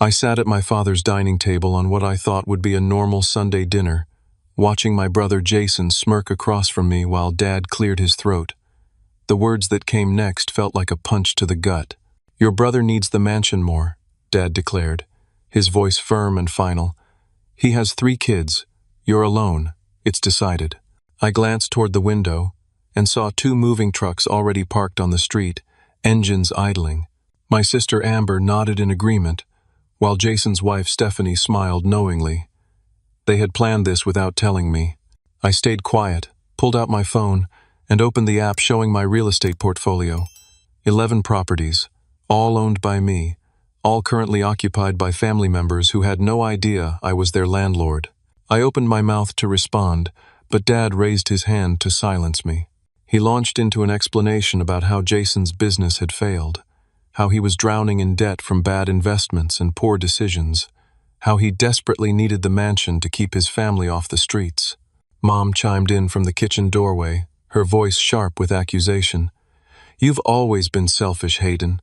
I sat at my father's dining table on what I thought would be a normal Sunday dinner, watching my brother Jason smirk across from me while Dad cleared his throat. The words that came next felt like a punch to the gut. "Your brother needs the mansion more," Dad declared, his voice firm and final. "He has 3 kids. You're alone. It's decided." I glanced toward the window and saw 2 moving trucks already parked on the street, engines idling. My sister Amber nodded in agreement, while Jason's wife Stephanie smiled knowingly. They had planned this without telling me. I stayed quiet, pulled out my phone, and opened the app showing my real estate portfolio. 11 properties, all owned by me, all currently occupied by family members who had no idea I was their landlord. I opened my mouth to respond, but Dad raised his hand to silence me. He launched into an explanation about how Jason's business had failed, how he was drowning in debt from bad investments and poor decisions, how he desperately needed the mansion to keep his family off the streets. Mom chimed in from the kitchen doorway, her voice sharp with accusation. "You've always been selfish, Hayden.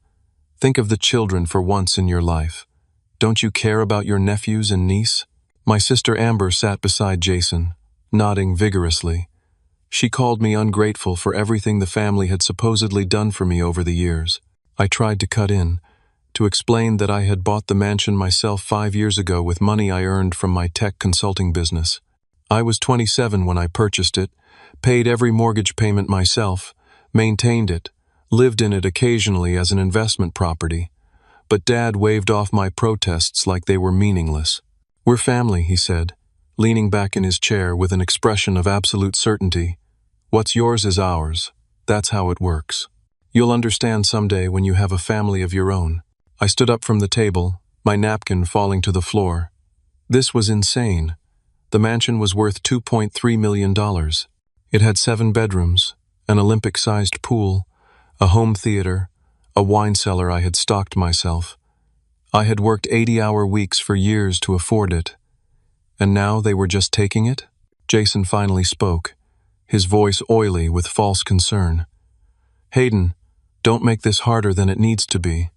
Think of the children for once in your life. Don't you care about your nephews and niece?" My sister Amber sat beside Jason, nodding vigorously. She called me ungrateful for everything the family had supposedly done for me over the years. I tried to cut in, to explain that I had bought the mansion myself 5 years ago with money I earned from my tech consulting business. I was 27 when I purchased it, paid every mortgage payment myself, maintained it, lived in it occasionally as an investment property. But Dad waved off my protests like they were meaningless. "We're family," he said, leaning back in his chair with an expression of absolute certainty. "What's yours is ours. That's how it works. You'll understand someday when you have a family of your own." I stood up from the table, my napkin falling to the floor. This was insane. The mansion was worth $2.3 million. It had 7 bedrooms, an Olympic-sized pool, a home theater, a wine cellar I had stocked myself. I had worked 80-hour weeks for years to afford it. And now they were just taking it? Jason finally spoke, his voice oily with false concern. "Hayden, don't make this harder than it needs to be."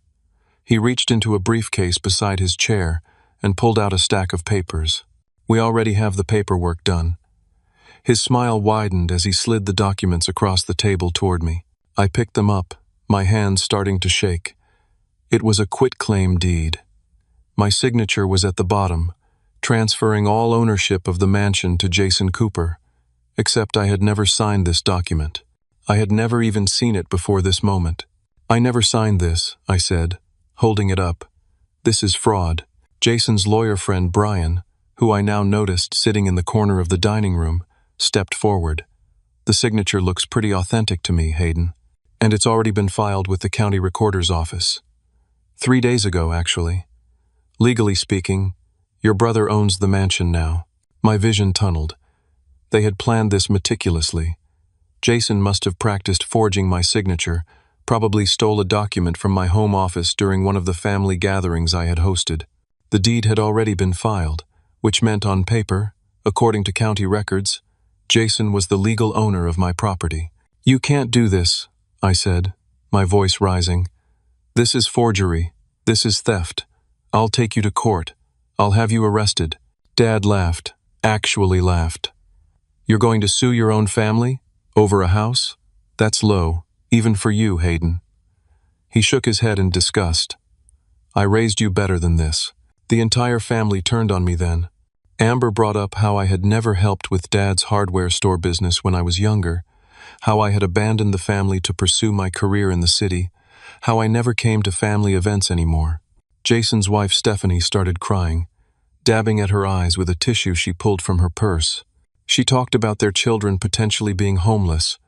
He reached into a briefcase beside his chair and pulled out a stack of papers. "We already have the paperwork done." His smile widened as he slid the documents across the table toward me. I picked them up, my hands starting to shake. It was a quitclaim deed. My signature was at the bottom, transferring all ownership of the mansion to Jason Cooper. Except I had never signed this document. I had never even seen it before this moment. "I never signed this," I said, holding it up. "This is fraud." Jason's lawyer friend Brian, who I now noticed sitting in the corner of the dining room, stepped forward. "The signature looks pretty authentic to me, Hayden. And it's already been filed with the county recorder's office. 3 days ago, actually. Legally speaking, your brother owns the mansion now." My vision tunneled. They had planned this meticulously. Jason must have practiced forging my signature, probably stole a document from my home office during one of the family gatherings I had hosted. The deed had already been filed, which meant on paper, according to county records, Jason was the legal owner of my property. "You can't do this," I said, my voice rising. "This is forgery. This is theft. I'll take you to court. I'll have you arrested." Dad laughed, actually laughed. "You're going to sue your own family? Over a house? That's low, even for you, Hayden." He shook his head in disgust. "I raised you better than this." The entire family turned on me then. Amber brought up how I had never helped with Dad's hardware store business when I was younger, how I had abandoned the family to pursue my career in the city, how I never came to family events anymore. Jason's wife Stephanie started crying, dabbing at her eyes with a tissue she pulled from her purse. She talked about their children potentially being homeless,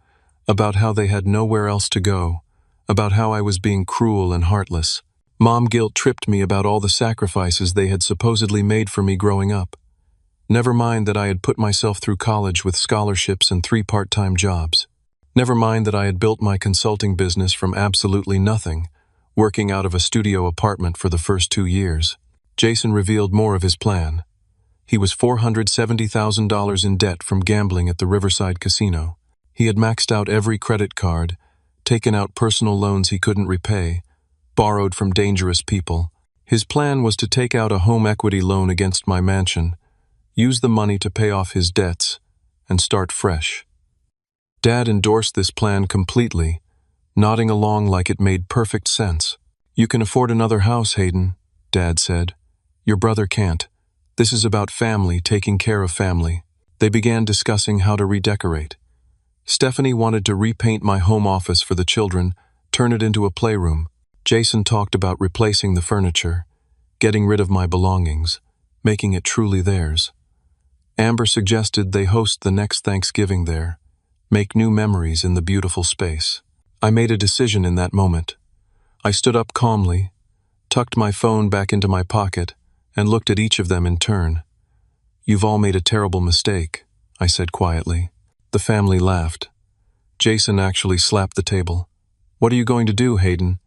about how they had nowhere else to go, about how I was being cruel and heartless. Mom guilt tripped me about all the sacrifices they had supposedly made for me growing up. Never mind that I had put myself through college with scholarships and 3 part-time jobs. Never mind that I had built my consulting business from absolutely nothing, working out of a studio apartment for the first 2 years. Jason revealed more of his plan. He was $470,000 in debt from gambling at the Riverside Casino. He had maxed out every credit card, taken out personal loans he couldn't repay, borrowed from dangerous people. His plan was to take out a home equity loan against my mansion, use the money to pay off his debts, and start fresh. Dad endorsed this plan completely, nodding along like it made perfect sense. "You can afford another house, Hayden," Dad said. "Your brother can't. This is about family taking care of family." They began discussing how to redecorate. Stephanie wanted to repaint my home office for the children, turn it into a playroom. Jason talked about replacing the furniture, getting rid of my belongings, making it truly theirs. Amber suggested they host the next Thanksgiving there, make new memories in the beautiful space. I made a decision in that moment. I stood up calmly, tucked my phone back into my pocket, and looked at each of them in turn. "You've all made a terrible mistake," I said quietly. The family laughed. Jason actually slapped the table. "What are you going to do, Hayden?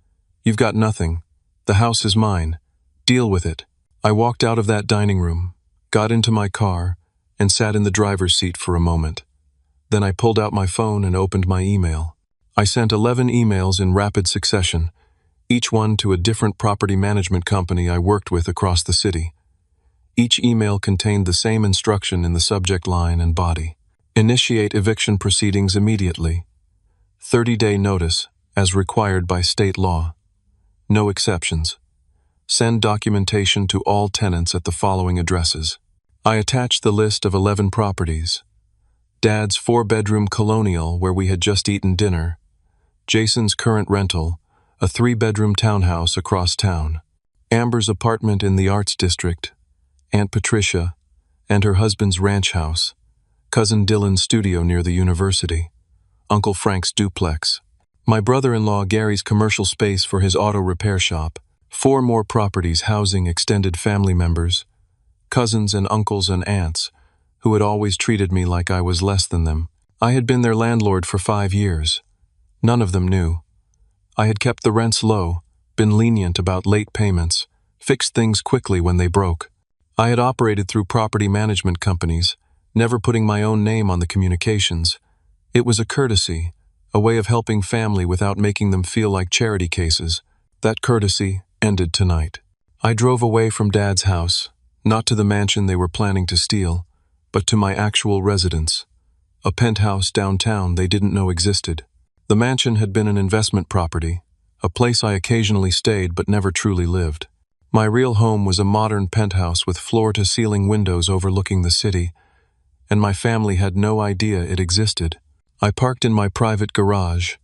You've got nothing. The house is mine. Deal with it." I walked out of that dining room, got into my car, and sat in the driver's seat for a moment. Then I pulled out my phone and opened my email. I sent 11 emails in rapid succession, each one to a different property management company I worked with across the city. Each email contained the same instruction in the subject line and body. Initiate eviction proceedings immediately. 30-day notice, as required by state law. No exceptions. Send documentation to all tenants at the following addresses. I attached the list of 11 properties. Dad's 4-bedroom colonial where we had just eaten dinner. Jason's current rental, a 3-bedroom townhouse across town. Amber's apartment in the Arts District. Aunt Patricia, and her husband's ranch house. Cousin Dylan's studio near the university. Uncle Frank's duplex. My brother-in-law Gary's commercial space for his auto repair shop. 4 more properties housing extended family members, cousins and uncles and aunts, who had always treated me like I was less than them. I had been their landlord for 5 years. None of them knew. I had kept the rents low, been lenient about late payments, fixed things quickly when they broke. I had operated through property management companies, never putting my own name on the communications. It was a courtesy, a way of helping family without making them feel like charity cases. That courtesy ended tonight. I drove away from Dad's house, not to the mansion they were planning to steal, but to my actual residence, a penthouse downtown they didn't know existed. The mansion had been an investment property, a place I occasionally stayed but never truly lived. My real home was a modern penthouse with floor-to-ceiling windows overlooking the city, and my family had no idea it existed. I parked in my private garage,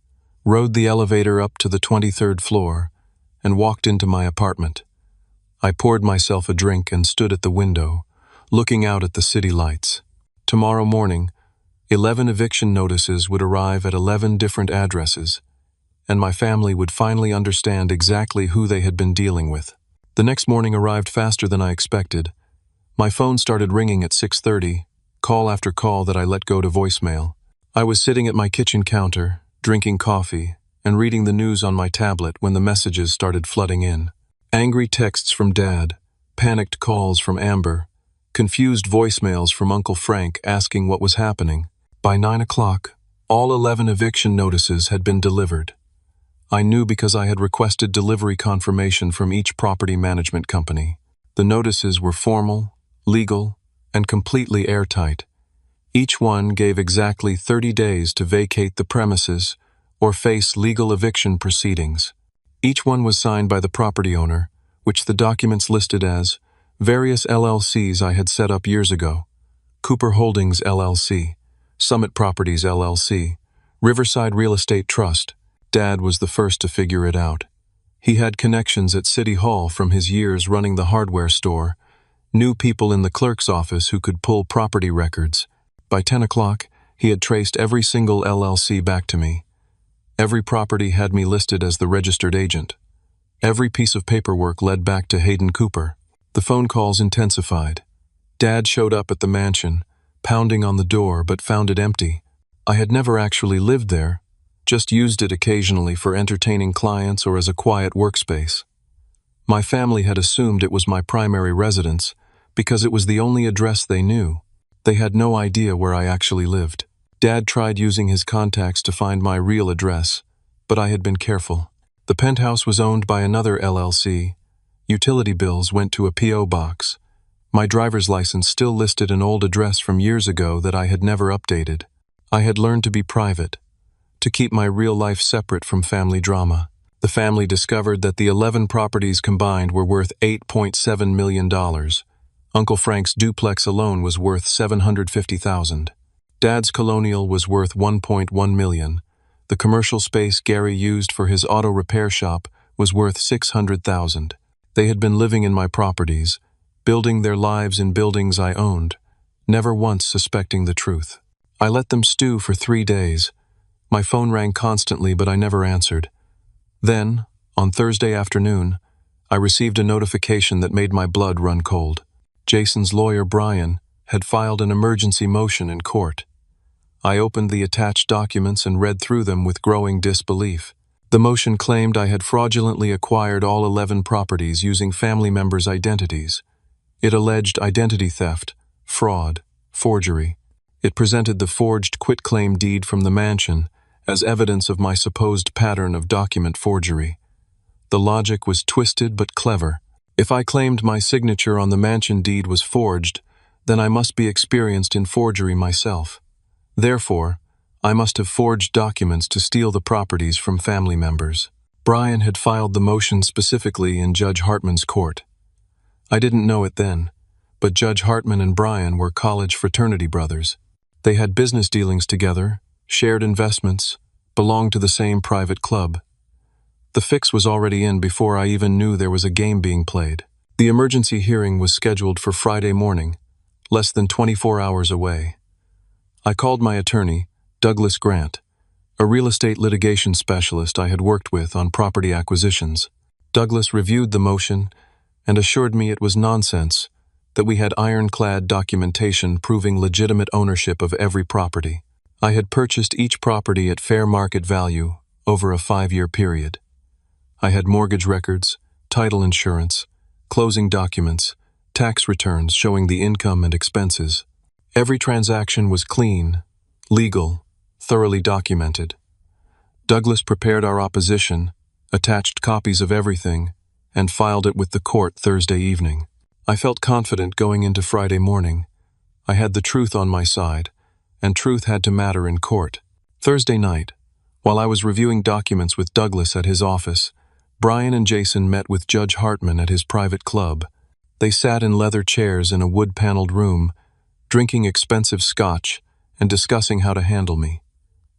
rode the elevator up to the 23rd floor, and walked into my apartment. I poured myself a drink and stood at the window, looking out at the city lights. Tomorrow morning, 11 eviction notices would arrive at 11 different addresses, and my family would finally understand exactly who they had been dealing with. The next morning arrived faster than I expected. My phone started ringing at 6:30, call after call that I let go to voicemail. I was sitting at my kitchen counter, drinking coffee, and reading the news on my tablet when the messages started flooding in. Angry texts from Dad, panicked calls from Amber, confused voicemails from Uncle Frank asking what was happening. By 9 o'clock, all 11 eviction notices had been delivered. I knew because I had requested delivery confirmation from each property management company. The notices were formal, legal, and completely airtight. Each one gave exactly 30 days to vacate the premises or face legal eviction proceedings. Each one was signed by the property owner, which the documents listed as various LLCs I had set up years ago: Cooper Holdings LLC, Summit Properties LLC, Riverside Real Estate Trust. Dad was the first to figure it out. He had connections at City Hall from his years running the hardware store, knew people in the clerk's office who could pull property records. By 10 o'clock, he had traced every single LLC back to me. Every property had me listed as the registered agent. Every piece of paperwork led back to Hayden Cooper. The phone calls intensified. Dad showed up at the mansion, pounding on the door but found it empty. I had never actually lived there, just used it occasionally for entertaining clients or as a quiet workspace. My family had assumed it was my primary residence because it was the only address they knew. They had no idea where I actually lived. Dad tried using his contacts to find my real address, but I had been careful. The penthouse was owned by another LLC, Utility bills went to a P.O. box. My driver's license still listed an old address from years ago that I had never updated. I had learned to be private, to keep my real life separate from family drama. The family discovered that the 11 properties combined were worth $8.7 million. Uncle Frank's duplex alone was worth $750,000. Dad's colonial was worth $1.1 million. The commercial space Gary used for his auto repair shop was worth $600,000. They had been living in my properties, building their lives in buildings I owned, never once suspecting the truth. I let them stew for 3 days. My phone rang constantly, but I never answered. Then, on Thursday afternoon, I received a notification that made my blood run cold. Jason's lawyer, Brian, had filed an emergency motion in court. I opened the attached documents and read through them with growing disbelief. The motion claimed I had fraudulently acquired all 11 properties using family members' identities. It alleged identity theft, fraud, forgery. It presented the forged quitclaim deed from the mansion as evidence of my supposed pattern of document forgery. The logic was twisted but clever. If I claimed my signature on the mansion deed was forged, then I must be experienced in forgery myself. Therefore, I must have forged documents to steal the properties from family members. Brian had filed the motion specifically in Judge Hartman's court. I didn't know it then, but Judge Hartman and Brian were college fraternity brothers. They had business dealings together, shared investments, belonged to the same private club. The fix was already in before I even knew there was a game being played. The emergency hearing was scheduled for Friday morning, less than 24 hours away. I called my attorney, Douglas Grant, a real estate litigation specialist I had worked with on property acquisitions. Douglas reviewed the motion and assured me it was nonsense, that we had ironclad documentation proving legitimate ownership of every property. I had purchased each property at fair market value over a 5-year period. I had mortgage records, title insurance, closing documents, tax returns showing the income and expenses. Every transaction was clean, legal, thoroughly documented. Douglas prepared our opposition, attached copies of everything, and filed it with the court Thursday evening. I felt confident going into Friday morning. I had the truth on my side, and truth had to matter in court. Thursday night, while I was reviewing documents with Douglas at his office, Brian and Jason met with Judge Hartman at his private club. They sat in leather chairs in a wood-paneled room, drinking expensive scotch and discussing how to handle me.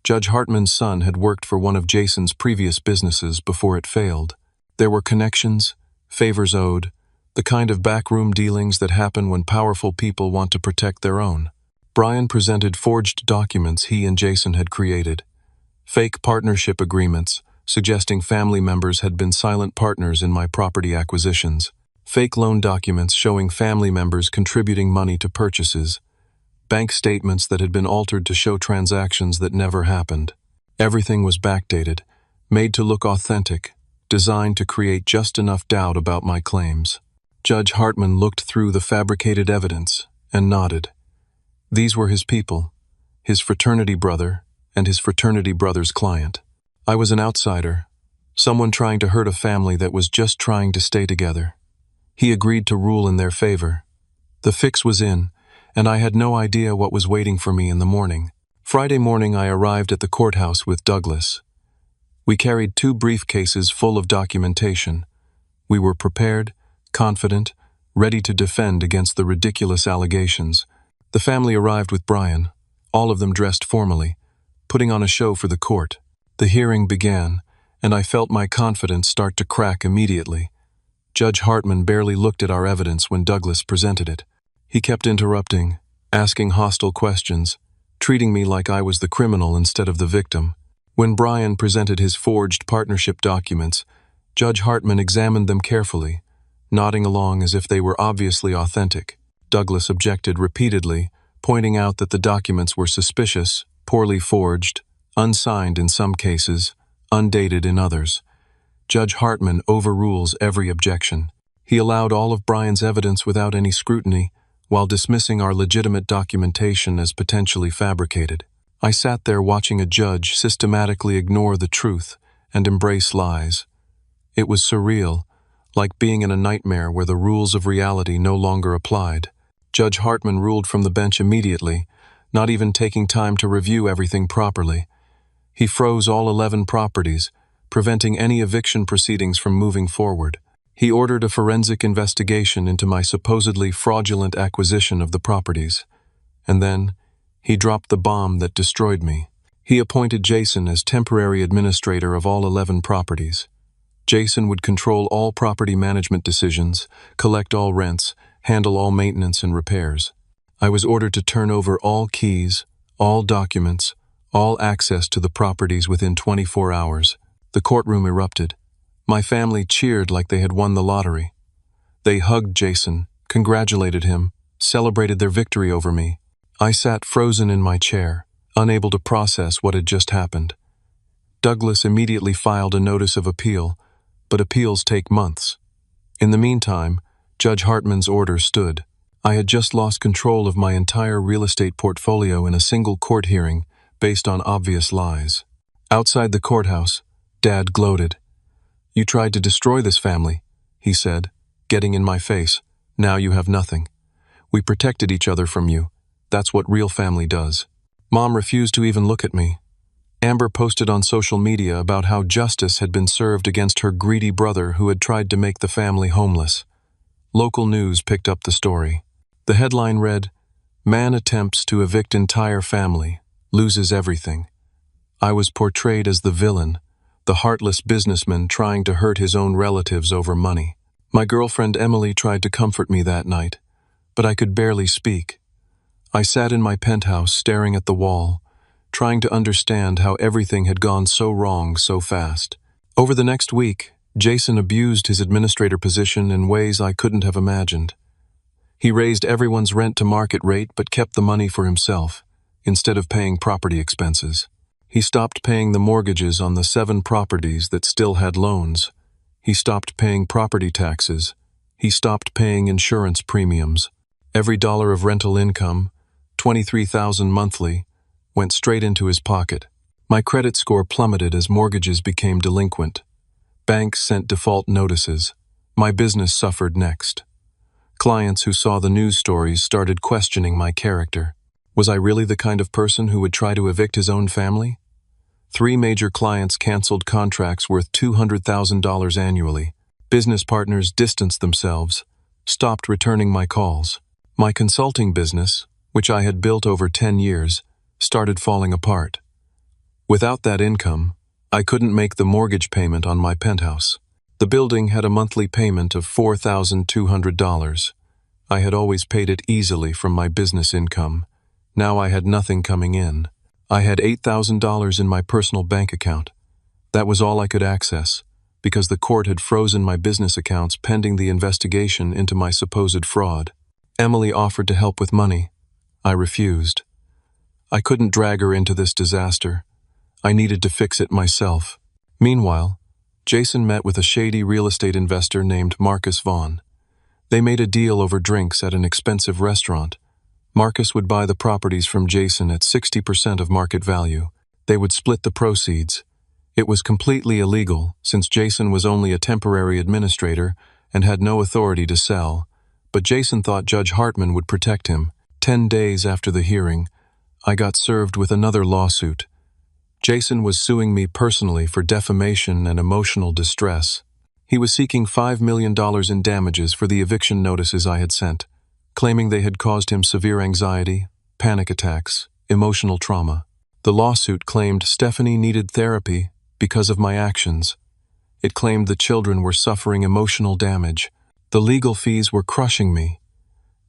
Judge Hartman's son had worked for one of Jason's previous businesses before it failed. There were connections, favors owed, the kind of backroom dealings that happen when powerful people want to protect their own. Brian presented forged documents he and Jason had created, fake partnership agreements suggesting family members had been silent partners in my property acquisitions, fake loan documents showing family members contributing money to purchases, bank statements that had been altered to show transactions that never happened. Everything was backdated, made to look authentic, designed to create just enough doubt about my claims. Judge Hartman looked through the fabricated evidence and nodded. These were his people, his fraternity brother and his fraternity brother's client. I was an outsider, someone trying to hurt a family that was just trying to stay together. He agreed to rule in their favor. The fix was in, and I had no idea what was waiting for me in the morning. Friday morning I arrived at the courthouse with Douglas. We carried 2 briefcases full of documentation. We were prepared, confident, ready to defend against the ridiculous allegations. The family arrived with Brian, all of them dressed formally, putting on a show for the court. The hearing began, and I felt my confidence start to crack immediately. Judge Hartman barely looked at our evidence when Douglas presented it. He kept interrupting, asking hostile questions, treating me like I was the criminal instead of the victim. When Brian presented his forged partnership documents, Judge Hartman examined them carefully, nodding along as if they were obviously authentic. Douglas objected repeatedly, pointing out that the documents were suspicious, poorly forged, unsigned in some cases, undated in others. Judge Hartman overrules every objection. He allowed all of Brian's evidence without any scrutiny, while dismissing our legitimate documentation as potentially fabricated. I sat there watching a judge systematically ignore the truth and embrace lies. It was surreal, like being in a nightmare where the rules of reality no longer applied. Judge Hartman ruled from the bench immediately, not even taking time to review everything properly. He froze all 11 properties, preventing any eviction proceedings from moving forward. He ordered a forensic investigation into my supposedly fraudulent acquisition of the properties. And then, he dropped the bomb that destroyed me. He appointed Jason as temporary administrator of all 11 properties. Jason would control all property management decisions, collect all rents, handle all maintenance and repairs. I was ordered to turn over all keys, all documents, all access to the properties within 24 hours. The courtroom erupted. My family cheered like they had won the lottery. They hugged Jason, congratulated him, celebrated their victory over me. I sat frozen in my chair, unable to process what had just happened. Douglas immediately filed a notice of appeal, but appeals take months. In the meantime, Judge Hartman's order stood. I had just lost control of my entire real estate portfolio in a single court hearing based on obvious lies. Outside the courthouse, Dad gloated. "You tried to destroy this family," he said, getting in my face. "Now you have nothing. We protected each other from you. That's what real family does." Mom refused to even look at me. Amber posted on social media about how justice had been served against her greedy brother who had tried to make the family homeless. Local news picked up the story. The headline read, "Man attempts to evict entire family, loses everything." I was portrayed as the villain, the heartless businessman trying to hurt his own relatives over money. My girlfriend Emily tried to comfort me that night, but I could barely speak. I sat in my penthouse staring at the wall, trying to understand how everything had gone so wrong so fast. Over the next week, Jason abused his administrator position in ways I couldn't have imagined. He raised everyone's rent to market rate but kept the money for himself, instead of paying property expenses. He stopped paying the mortgages on the 7 properties that still had loans. He stopped paying property taxes. He stopped paying insurance premiums. Every dollar of rental income, $23,000 monthly, went straight into his pocket. My credit score plummeted as mortgages became delinquent. Banks sent default notices. My business suffered next. Clients who saw the news stories started questioning my character. Was I really the kind of person who would try to evict his own family? 3 major clients canceled contracts worth $200,000 annually. Business partners distanced themselves, stopped returning my calls. My consulting business, which I had built over 10 years, started falling apart. Without that income, I couldn't make the mortgage payment on my penthouse. The building had a monthly payment of $4,200. I had always paid it easily from my business income. Now I had nothing coming in. I had $8,000 in my personal bank account. That was all I could access, because the court had frozen my business accounts pending the investigation into my supposed fraud. Emily offered to help with money. I refused. I couldn't drag her into this disaster. I needed to fix it myself. Meanwhile, Jason met with a shady real estate investor named Marcus Vaughn. They made a deal over drinks at an expensive restaurant. Marcus would buy the properties from Jason at 60% of market value. They would split the proceeds. It was completely illegal, since Jason was only a temporary administrator and had no authority to sell. But Jason thought Judge Hartman would protect him. 10 days after the hearing, I got served with another lawsuit. Jason was suing me personally for defamation and emotional distress. He was seeking $5 million in damages for the eviction notices I had sent, claiming they had caused him severe anxiety, panic attacks, emotional trauma. The lawsuit claimed Stephanie needed therapy because of my actions. It claimed the children were suffering emotional damage. The legal fees were crushing me.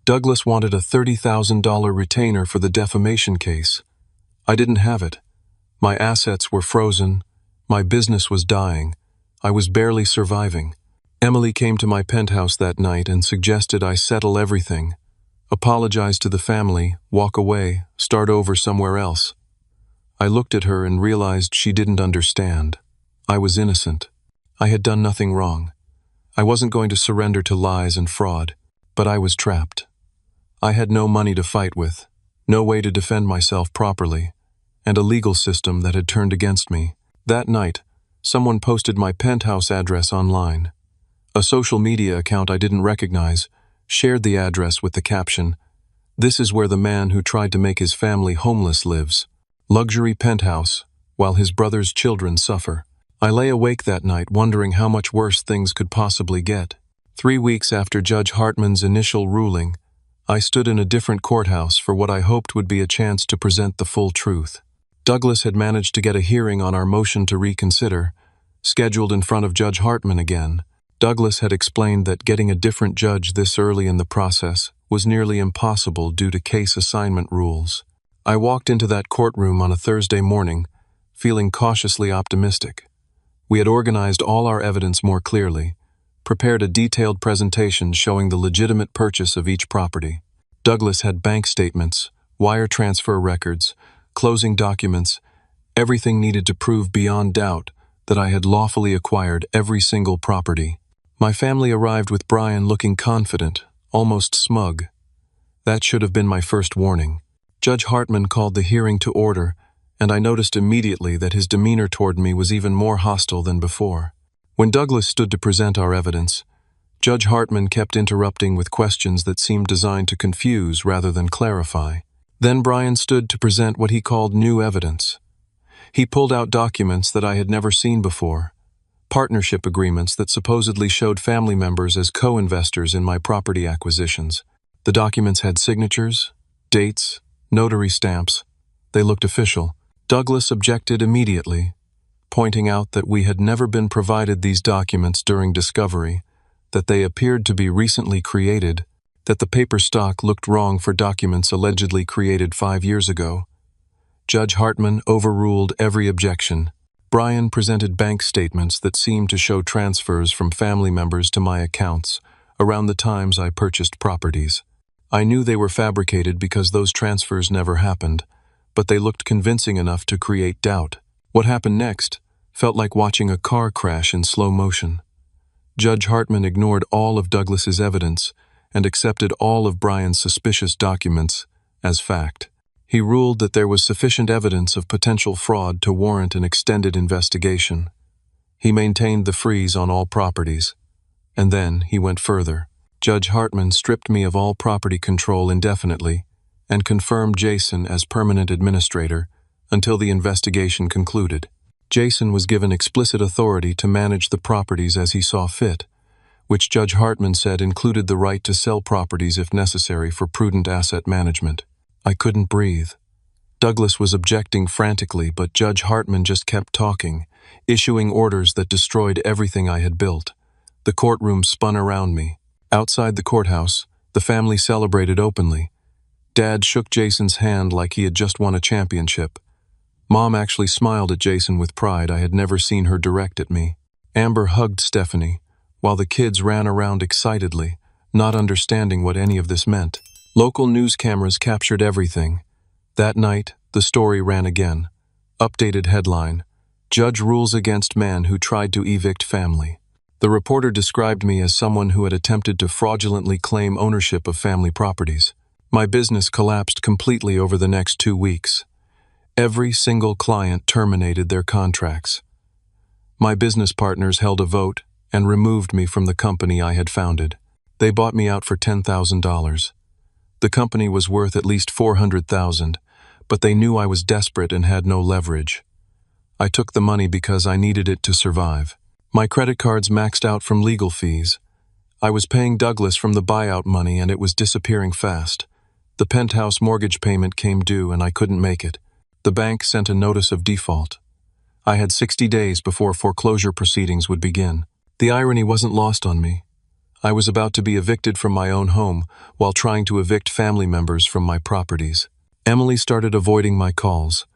Douglas wanted a $30,000 retainer for the defamation case. I didn't have it. My assets were frozen. My business was dying. I was barely surviving. Emily came to my penthouse that night and suggested I settle everything, apologize to the family, walk away, start over somewhere else. I looked at her and realized she didn't understand. I was innocent. I had done nothing wrong. I wasn't going to surrender to lies and fraud, but I was trapped. I had no money to fight with, no way to defend myself properly, and a legal system that had turned against me. That night, someone posted my penthouse address online. A social media account I didn't recognize shared the address with the caption, "This is where the man who tried to make his family homeless lives. Luxury penthouse, while his brother's children suffer." I lay awake that night wondering how much worse things could possibly get. 3 weeks after Judge Hartman's initial ruling, I stood in a different courthouse for what I hoped would be a chance to present the full truth. Douglas had managed to get a hearing on our motion to reconsider, scheduled in front of Judge Hartman again. Douglas had explained that getting a different judge this early in the process was nearly impossible due to case assignment rules. I walked into that courtroom on a Thursday morning, feeling cautiously optimistic. We had organized all our evidence more clearly, prepared a detailed presentation showing the legitimate purchase of each property. Douglas had bank statements, wire transfer records, closing documents, everything needed to prove beyond doubt that I had lawfully acquired every single property. My family arrived with Brian looking confident, almost smug. That should have been my first warning. Judge Hartman called the hearing to order, and I noticed immediately that his demeanor toward me was even more hostile than before. When Douglas stood to present our evidence, Judge Hartman kept interrupting with questions that seemed designed to confuse rather than clarify. Then Brian stood to present what he called new evidence. He pulled out documents that I had never seen before, partnership agreements that supposedly showed family members as co-investors in my property acquisitions. The documents had signatures, dates, notary stamps. They looked official. Douglas objected immediately, pointing out that we had never been provided these documents during discovery, that they appeared to be recently created, that the paper stock looked wrong for documents allegedly created 5 years ago. Judge Hartman overruled every objection. Brian presented bank statements that seemed to show transfers from family members to my accounts around the times I purchased properties. I knew they were fabricated because those transfers never happened, but they looked convincing enough to create doubt. What happened next felt like watching a car crash in slow motion. Judge Hartman ignored all of Douglas's evidence and accepted all of Brian's suspicious documents as fact. He ruled that there was sufficient evidence of potential fraud to warrant an extended investigation. He maintained the freeze on all properties. And then he went further. Judge Hartman stripped me of all property control indefinitely and confirmed Jason as permanent administrator until the investigation concluded. Jason was given explicit authority to manage the properties as he saw fit, which Judge Hartman said included the right to sell properties if necessary for prudent asset management. I couldn't breathe. Douglas was objecting frantically, but Judge Hartman just kept talking, issuing orders that destroyed everything I had built. The courtroom spun around me. Outside the courthouse, the family celebrated openly. Dad shook Jason's hand like he had just won a championship. Mom actually smiled at Jason with pride I had never seen her direct at me. Amber hugged Stephanie, while the kids ran around excitedly, not understanding what any of this meant. Local news cameras captured everything. That night, the story ran again. Updated headline: Judge rules against man who tried to evict family. The reporter described me as someone who had attempted to fraudulently claim ownership of family properties. My business collapsed completely over the next 2 weeks. Every single client terminated their contracts. My business partners held a vote and removed me from the company I had founded. They bought me out for $10,000. The company was worth at least $400,000, but they knew I was desperate and had no leverage. I took the money because I needed it to survive. My credit cards maxed out from legal fees. I was paying Douglas from the buyout money and it was disappearing fast. The penthouse mortgage payment came due and I couldn't make it. The bank sent a notice of default. I had 60 days before foreclosure proceedings would begin. The irony wasn't lost on me. I was about to be evicted from my own home while trying to evict family members from my properties. Emily started avoiding my calls.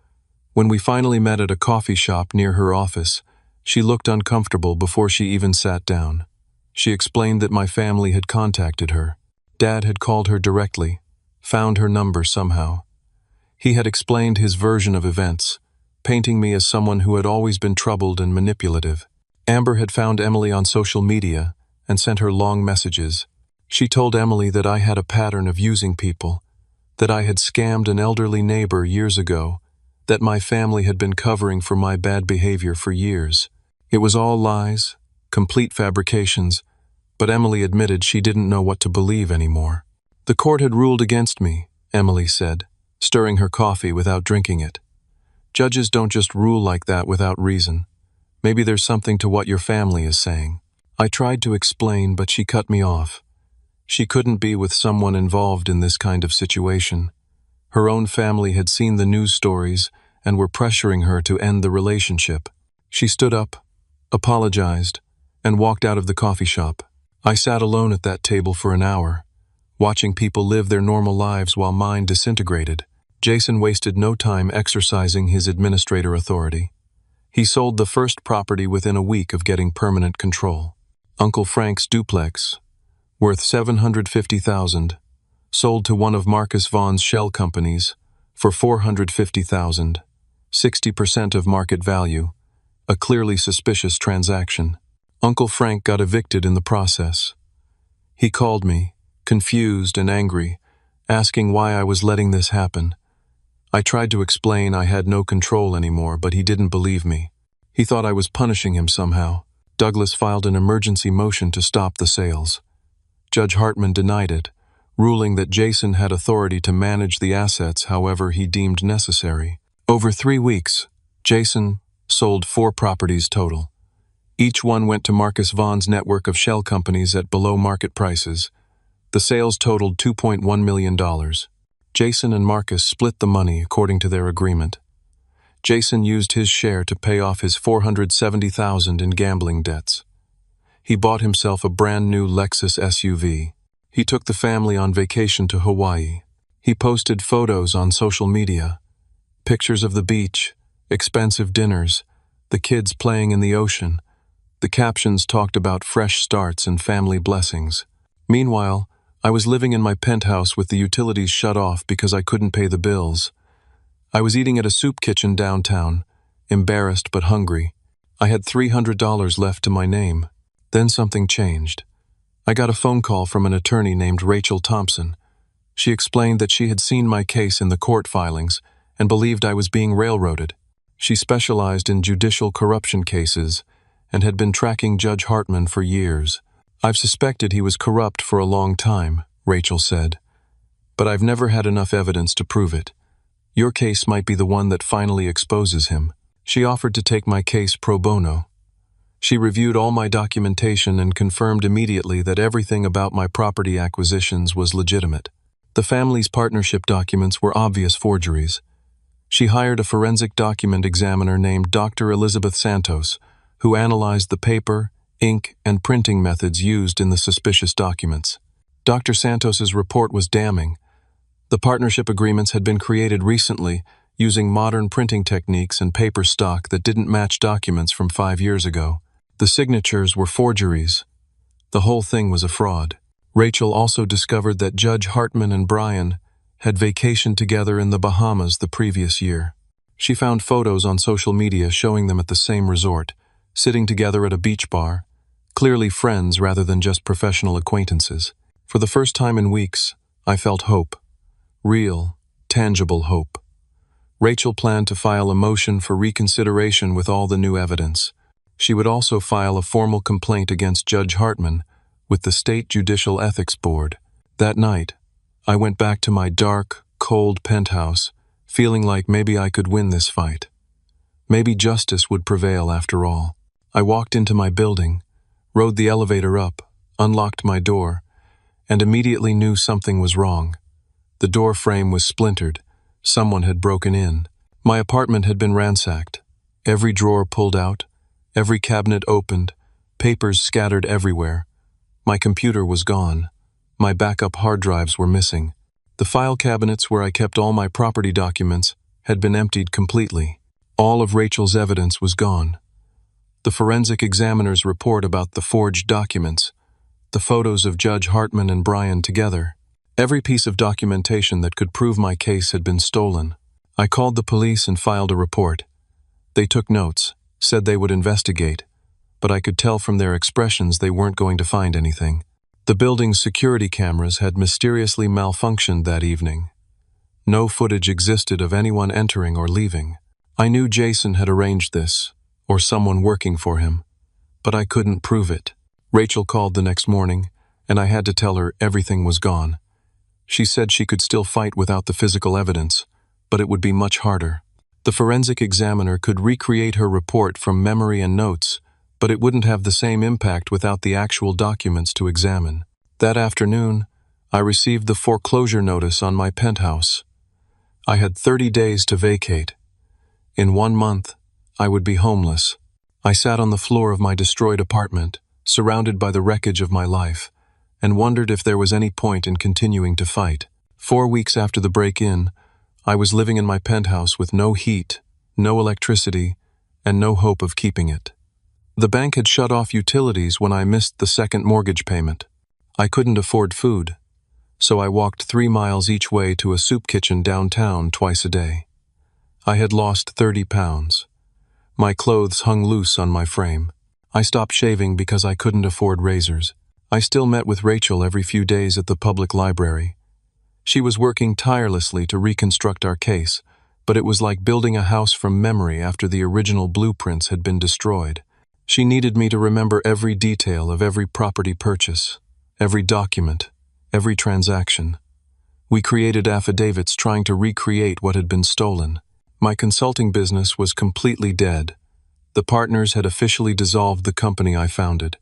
When we finally met at a coffee shop near her office, she looked uncomfortable before she even sat down. She explained that my family had contacted her. Dad had called her directly, found her number somehow. He had explained his version of events, painting me as someone who had always been troubled and manipulative. Amber had found Emily on social media and sent her long messages. She told Emily that I had a pattern of using people, that I had scammed an elderly neighbor years ago, that my family had been covering for my bad behavior for years. It was all lies, complete fabrications, but Emily admitted she didn't know what to believe anymore. "The court had ruled against me," Emily said, stirring her coffee without drinking it. "Judges don't just rule like that without reason. Maybe there's something to what your family is saying." I tried to explain, but she cut me off. She couldn't be with someone involved in this kind of situation. Her own family had seen the news stories and were pressuring her to end the relationship. She stood up, apologized, and walked out of the coffee shop. I sat alone at that table for an hour, watching people live their normal lives while mine disintegrated. Jason wasted no time exercising his administrator authority. He sold the first property within a week of getting permanent control. Uncle Frank's duplex, worth $750,000, sold to one of Marcus Vaughn's shell companies for $450,000, 60% of market value, a clearly suspicious transaction. Uncle Frank got evicted in the process. He called me, confused and angry, asking why I was letting this happen. I tried to explain I had no control anymore, but he didn't believe me. He thought I was punishing him somehow. Douglas filed an emergency motion to stop the sales. Judge Hartman denied it, ruling that Jason had authority to manage the assets however he deemed necessary. Over 3 weeks, Jason sold 4 properties total. Each one went to Marcus Vaughn's network of shell companies at below-market prices. The sales totaled $2.1 million. Jason and Marcus split the money according to their agreement. Jason used his share to pay off his $470,000 in gambling debts. He bought himself a brand new Lexus SUV. He took the family on vacation to Hawaii. He posted photos on social media, pictures of the beach, expensive dinners, the kids playing in the ocean. The captions talked about fresh starts and family blessings. Meanwhile, I was living in my penthouse with the utilities shut off because I couldn't pay the bills. I was eating at a soup kitchen downtown, embarrassed but hungry. I had $300 left to my name. Then something changed. I got a phone call from an attorney named Rachel Thompson. She explained that she had seen my case in the court filings and believed I was being railroaded. She specialized in judicial corruption cases and had been tracking Judge Hartman for years. "I've suspected he was corrupt for a long time," Rachel said, "but I've never had enough evidence to prove it. Your case might be the one that finally exposes him." She offered to take my case pro bono. She reviewed all my documentation and confirmed immediately that everything about my property acquisitions was legitimate. The family's partnership documents were obvious forgeries. She hired a forensic document examiner named Dr. Elizabeth Santos, who analyzed the paper, ink, and printing methods used in the suspicious documents. Dr. Santos's report was damning. The partnership agreements had been created recently using modern printing techniques and paper stock that didn't match documents from 5 years ago. The signatures were forgeries. The whole thing was a fraud. Rachel also discovered that Judge Hartman and Brian had vacationed together in the Bahamas the previous year. She found photos on social media showing them at the same resort, sitting together at a beach bar, clearly friends rather than just professional acquaintances. For the first time in weeks, I felt hope. Real, tangible hope. Rachel planned to file a motion for reconsideration with all the new evidence. She would also file a formal complaint against Judge Hartman with the State Judicial Ethics Board. That night, I went back to my dark, cold penthouse, feeling like maybe I could win this fight. Maybe justice would prevail after all. I walked into my building, rode the elevator up, unlocked my door, and immediately knew something was wrong. The door frame was splintered. Someone had broken in. My apartment had been ransacked. Every drawer pulled out, every cabinet opened, papers scattered everywhere. My computer was gone. My backup hard drives were missing. The file cabinets where I kept all my property documents had been emptied completely. All of Rachel's evidence was gone. The forensic examiner's report about the forged documents, the photos of Judge Hartman and Brian together. Every piece of documentation that could prove my case had been stolen. I called the police and filed a report. They took notes, said they would investigate, but I could tell from their expressions they weren't going to find anything. The building's security cameras had mysteriously malfunctioned that evening. No footage existed of anyone entering or leaving. I knew Jason had arranged this, or someone working for him, but I couldn't prove it. Rachel called the next morning, and I had to tell her everything was gone. She said she could still fight without the physical evidence, but it would be much harder. The forensic examiner could recreate her report from memory and notes, but it wouldn't have the same impact without the actual documents to examine. That afternoon, I received the foreclosure notice on my penthouse. I had 30 days to vacate. In 1 month, I would be homeless. I sat on the floor of my destroyed apartment, surrounded by the wreckage of my life, and wondered if there was any point in continuing to fight. 4 weeks after the break-in, I was living in my penthouse with no heat, no electricity, and no hope of keeping it. The bank had shut off utilities when I missed the second mortgage payment. I couldn't afford food, so I walked 3 miles each way to a soup kitchen downtown twice a day. I had lost 30 pounds. My clothes hung loose on my frame. I stopped shaving because I couldn't afford razors. I still met with Rachel every few days at the public library. She was working tirelessly to reconstruct our case, but it was like building a house from memory after the original blueprints had been destroyed. She needed me to remember every detail of every property purchase, every document, every transaction. We created affidavits trying to recreate what had been stolen. My consulting business was completely dead. The partners had officially dissolved the company I founded.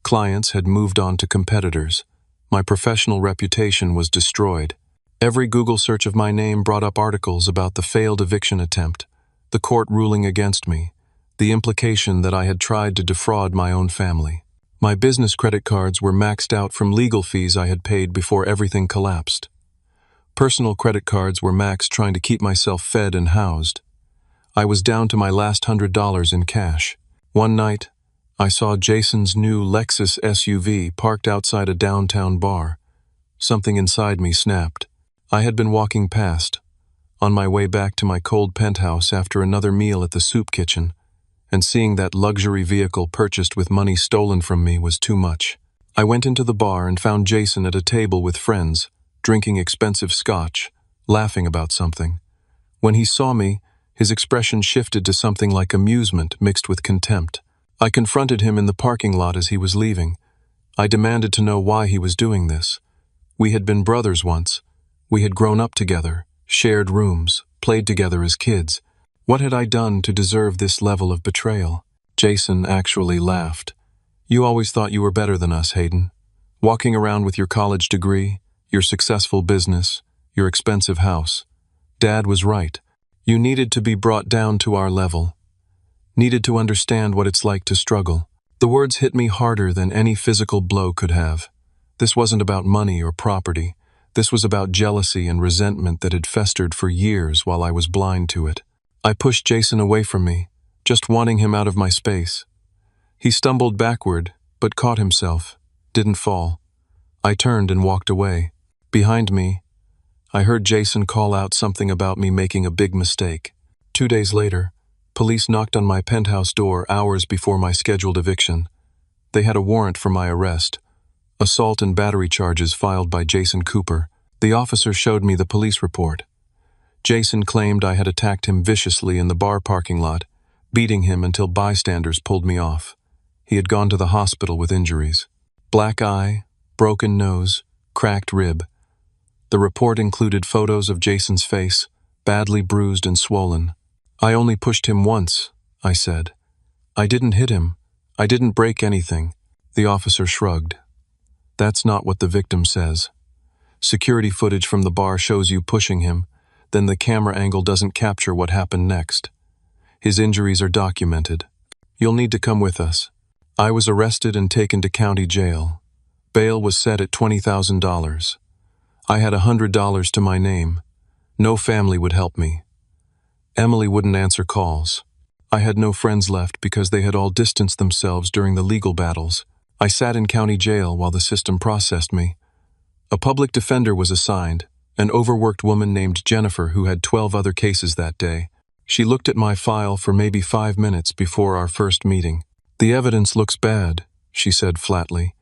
Clients had moved on to competitors. My professional reputation was destroyed. Every Google search of my name brought up articles about the failed eviction attempt, the court ruling against me, the implication that I had tried to defraud my own family. My business credit cards were maxed out from legal fees I had paid before everything collapsed. Personal credit cards were maxed trying to keep myself fed and housed. I was down to my last $100 in cash. One night, I saw Jason's new Lexus SUV parked outside a downtown bar. Something inside me snapped. I had been walking past, on my way back to my cold penthouse after another meal at the soup kitchen, and seeing that luxury vehicle purchased with money stolen from me was too much. I went into the bar and found Jason at a table with friends, drinking expensive scotch, laughing about something. When he saw me, his expression shifted to something like amusement mixed with contempt. I confronted him in the parking lot as he was leaving. I demanded to know why he was doing this. We had been brothers once. We had grown up together, shared rooms, played together as kids. What had I done to deserve this level of betrayal? Jason actually laughed. "You always thought you were better than us, Hayden. Walking around with your college degree, your successful business, your expensive house. Dad was right. You needed to be brought down to our level. Needed to understand what it's like to struggle." The words hit me harder than any physical blow could have. This wasn't about money or property. This was about jealousy and resentment that had festered for years while I was blind to it. I pushed Jason away from me, just wanting him out of my space. He stumbled backward, but caught himself, didn't fall. I turned and walked away. Behind me, I heard Jason call out something about me making a big mistake. 2 days later, police knocked on my penthouse door hours before my scheduled eviction. They had a warrant for my arrest. Assault and battery charges filed by Jason Cooper. The officer showed me the police report. Jason claimed I had attacked him viciously in the bar parking lot, beating him until bystanders pulled me off. He had gone to the hospital with injuries. Black eye, broken nose, cracked rib. The report included photos of Jason's face, badly bruised and swollen. "I only pushed him once," I said. "I didn't hit him. I didn't break anything." The officer shrugged. "That's not what the victim says. Security footage from the bar shows you pushing him, then the camera angle doesn't capture what happened next. His injuries are documented. You'll need to come with us." I was arrested and taken to county jail. Bail was set at $20,000. I had $100 to my name. No family would help me. Emily wouldn't answer calls. I had no friends left because they had all distanced themselves during the legal battles. I sat in county jail while the system processed me. A public defender was assigned, an overworked woman named Jennifer who had 12 other cases that day. She looked at my file for maybe 5 minutes before our first meeting. "The evidence looks bad," she said flatly.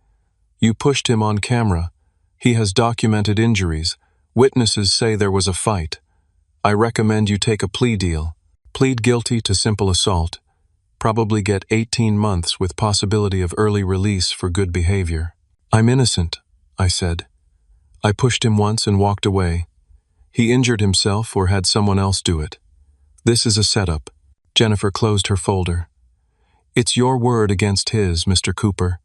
"You pushed him on camera. He has documented injuries. Witnesses say there was a fight. I recommend you take a plea deal. Plead guilty to simple assault. probably get 18 months with possibility of early release for good behavior. I'm innocent, I said. I pushed him once and walked away. He injured himself or had someone else do it. This is a setup. Jennifer closed her folder. It's your word against his, Mr. Cooper,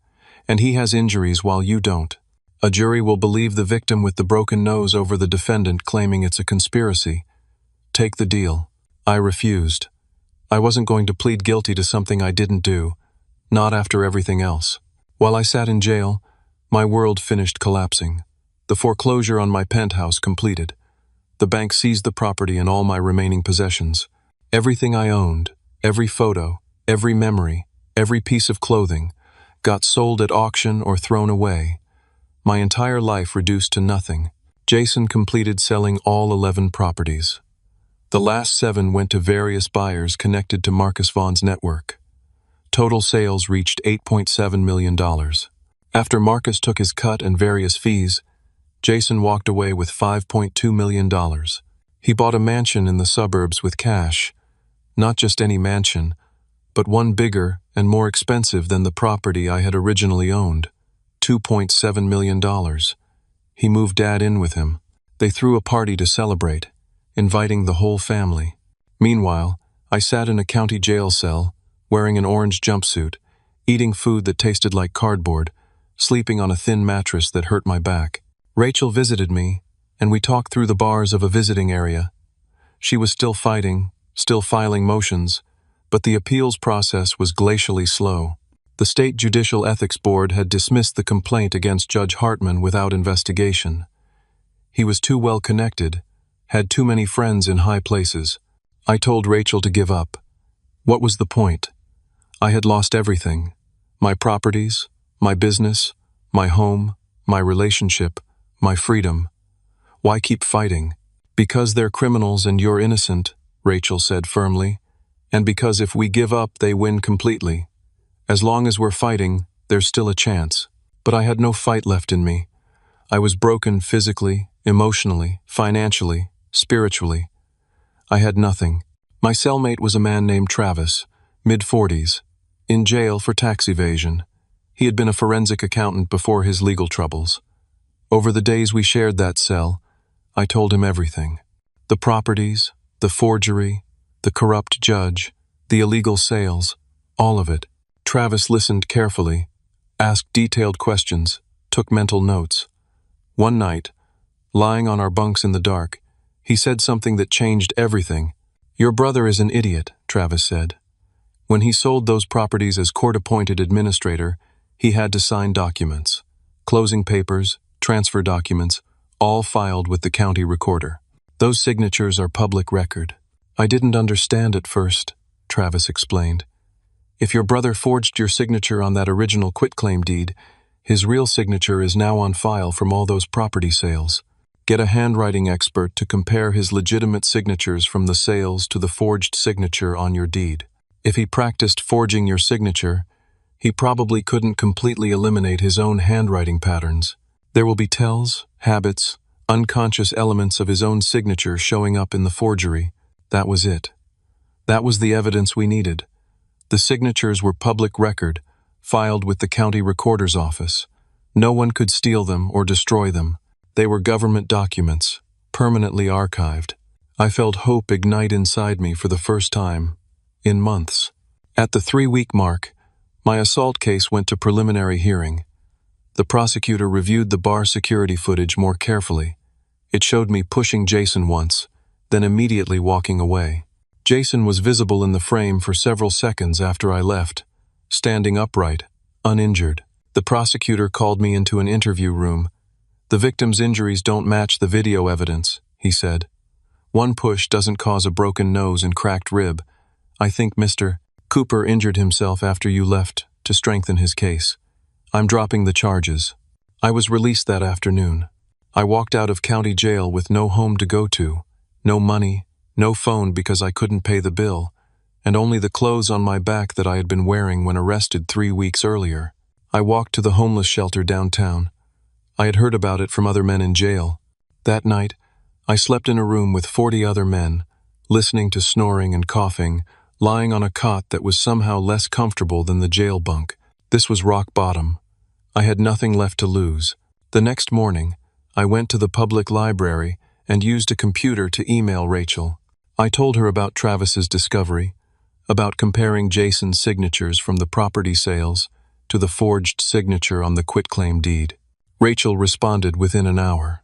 and he has injuries while you don't. A jury will believe the victim with the broken nose over the defendant claiming it's a conspiracy. Take the deal. I refused. I wasn't going to plead guilty to something I didn't do, not after everything else. While I sat in jail, my world finished collapsing. The foreclosure on my penthouse completed. The bank seized the property and all my remaining possessions. Everything I owned, every photo, every memory, every piece of clothing, got sold at auction or thrown away. My entire life reduced to nothing. Jason completed selling all 11 properties. The last 7 went to various buyers connected to Marcus Vaughn's network. Total sales reached $8.7 million. After Marcus took his cut and various fees, Jason walked away with $5.2 million. He bought a mansion in the suburbs with cash. Not just any mansion, but one bigger and more expensive than the property I had originally owned. $2.7 million. He moved Dad in with him. They threw a party to celebrate, inviting the whole family. Meanwhile, I sat in a county jail cell, wearing an orange jumpsuit, eating food that tasted like cardboard, sleeping on a thin mattress that hurt my back. Rachel visited me, and we talked through the bars of a visiting area. She was still fighting, still filing motions, but the appeals process was glacially slow. The State Judicial Ethics Board had dismissed the complaint against Judge Hartman without investigation. He was too well connected, had too many friends in high places. I told Rachel to give up. What was the point? I had lost everything. My properties, my business, my home, my relationship, my freedom. Why keep fighting? Because they're criminals and you're innocent, Rachel said firmly, and because if we give up, they win completely. As long as we're fighting, there's still a chance. But I had no fight left in me. I was broken physically, emotionally, financially, spiritually. I had nothing. My cellmate was a man named Travis, mid-40s, in jail for tax evasion. He had been a forensic accountant before his legal troubles. Over the days we shared that cell, I told him everything. The properties, the forgery, the corrupt judge, the illegal sales, all of it. Travis listened carefully, asked detailed questions, took mental notes. One night, lying on our bunks in the dark, he said something that changed everything. Your brother is an idiot, Travis said. When he sold those properties as court-appointed administrator, he had to sign documents. Closing papers, transfer documents, all filed with the county recorder. Those signatures are public record. I didn't understand at first, Travis explained. If your brother forged your signature on that original quitclaim deed, his real signature is now on file from all those property sales. Get a handwriting expert to compare his legitimate signatures from the sales to the forged signature on your deed. If he practiced forging your signature, he probably couldn't completely eliminate his own handwriting patterns. There will be tells, habits, unconscious elements of his own signature showing up in the forgery. That was it. That was the evidence we needed. The signatures were public record, filed with the county recorder's office. No one could steal them or destroy them. They were government documents, permanently archived. I felt hope ignite inside me for the first time, in months. At the 3-week mark, my assault case went to preliminary hearing. The prosecutor reviewed the bar security footage more carefully. It showed me pushing Jason once, then immediately walking away. Jason was visible in the frame for several seconds after I left, standing upright, uninjured. The prosecutor called me into an interview room. The victim's injuries don't match the video evidence, he said. One push doesn't cause a broken nose and cracked rib. I think Mr. Cooper injured himself after you left to strengthen his case. I'm dropping the charges. I was released that afternoon. I walked out of county jail with no home to go to, no money, no phone because I couldn't pay the bill, and only the clothes on my back that I had been wearing when arrested 3 weeks earlier. I walked to the homeless shelter downtown. I had heard about it from other men in jail. That night, I slept in a room with 40 other men, listening to snoring and coughing, lying on a cot that was somehow less comfortable than the jail bunk. This was rock bottom. I had nothing left to lose. The next morning, I went to the public library and used a computer to email Rachel. I told her about Travis's discovery, about comparing Jason's signatures from the property sales to the forged signature on the quitclaim deed. Rachel responded within an hour.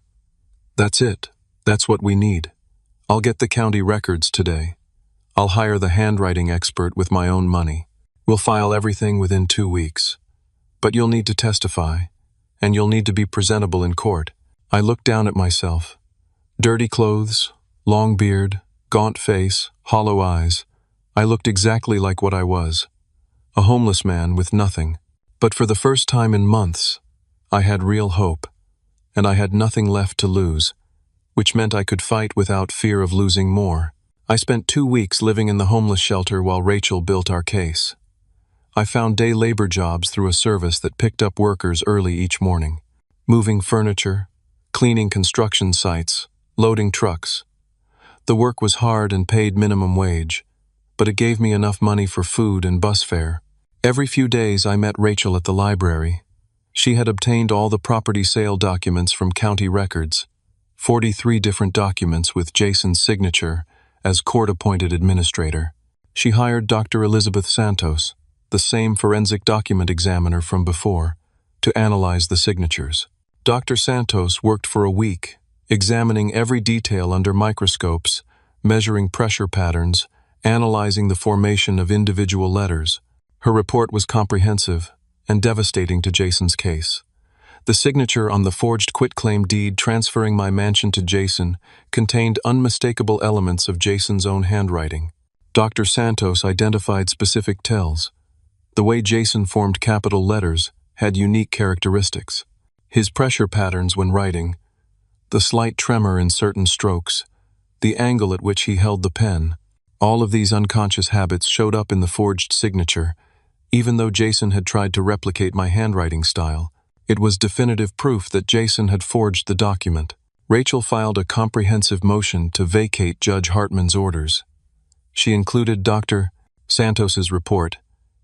"That's it. That's what we need. I'll get the county records today. I'll hire the handwriting expert with my own money. We'll file everything within 2 weeks. But you'll need to testify, and you'll need to be presentable in court." I looked down at myself. Dirty clothes, long beard, gaunt face, hollow eyes. I looked exactly like what I was, a homeless man with nothing. But for the first time in months, I had real hope, and I had nothing left to lose, which meant I could fight without fear of losing more. I spent 2 weeks living in the homeless shelter while Rachel built our case. I found day labor jobs through a service that picked up workers early each morning, moving furniture, cleaning construction sites, loading trucks. The work was hard and paid minimum wage, but it gave me enough money for food and bus fare. Every few days I met Rachel at the library. She had obtained all the property sale documents from county records, 43 different documents with Jason's signature as court-appointed administrator. She hired Dr. Elizabeth Santos, the same forensic document examiner from before, to analyze the signatures. Dr. Santos worked for a week, examining every detail under microscopes, measuring pressure patterns, analyzing the formation of individual letters. Her report was comprehensive and devastating to Jason's case. The signature on the forged quitclaim deed transferring my mansion to Jason contained unmistakable elements of Jason's own handwriting. Dr. Santos identified specific tells. The way Jason formed capital letters had unique characteristics. His pressure patterns when writing, the slight tremor in certain strokes, the angle at which he held the pen, all of these unconscious habits showed up in the forged signature. Even though Jason had tried to replicate my handwriting style, it was definitive proof that Jason had forged the document. Rachel filed a comprehensive motion to vacate Judge Hartman's orders. She included Dr. Santos's report,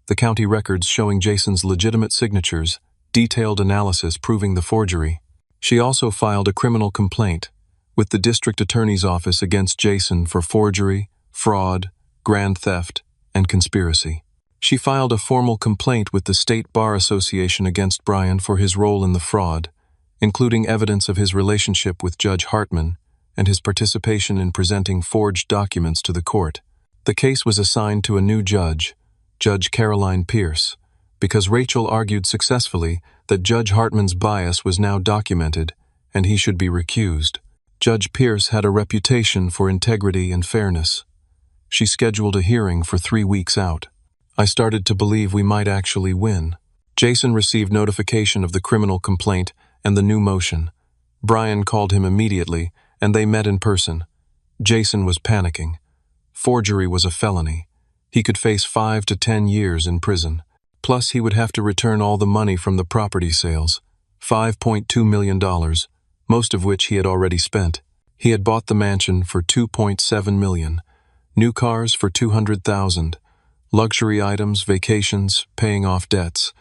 the county records showing Jason's legitimate signatures, detailed analysis proving the forgery. She also filed a criminal complaint with the district attorney's office against Jason for forgery, fraud, grand theft, and conspiracy. She filed a formal complaint with the State Bar Association against Brian for his role in the fraud, including evidence of his relationship with Judge Hartman and his participation in presenting forged documents to the court. The case was assigned to a new judge, Judge Caroline Pierce, because Rachel argued successfully that Judge Hartman's bias was now documented and he should be recused. Judge Pierce had a reputation for integrity and fairness. She scheduled a hearing for 3 weeks out. I started to believe we might actually win. Jason received notification of the criminal complaint and the new motion. Brian called him immediately, and they met in person. Jason was panicking. Forgery was a felony. He could face 5 to 10 years in prison. Plus, he would have to return all the money from the property sales, $5.2 million, most of which he had already spent. He had bought the mansion for $2.7 million, new cars for $200,000, luxury items, vacations, paying off debts.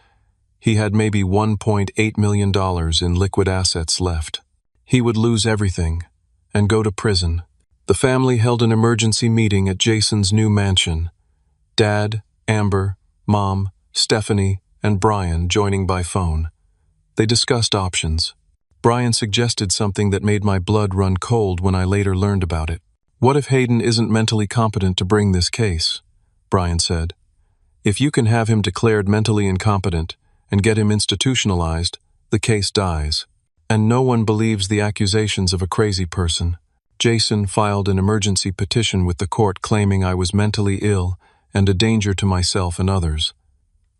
He had maybe $1.8 million in liquid assets left. He would lose everything and go to prison. The family held an emergency meeting at Jason's new mansion. Dad, Amber, Mom, Stephanie, and Brian joining by phone. They discussed options. Brian suggested something that made my blood run cold when I later learned about it. "What if Hayden isn't mentally competent to bring this case?" Brian said. "If you can have him declared mentally incompetent and get him institutionalized, the case dies. And no one believes the accusations of a crazy person." Jason filed an emergency petition with the court claiming I was mentally ill and a danger to myself and others.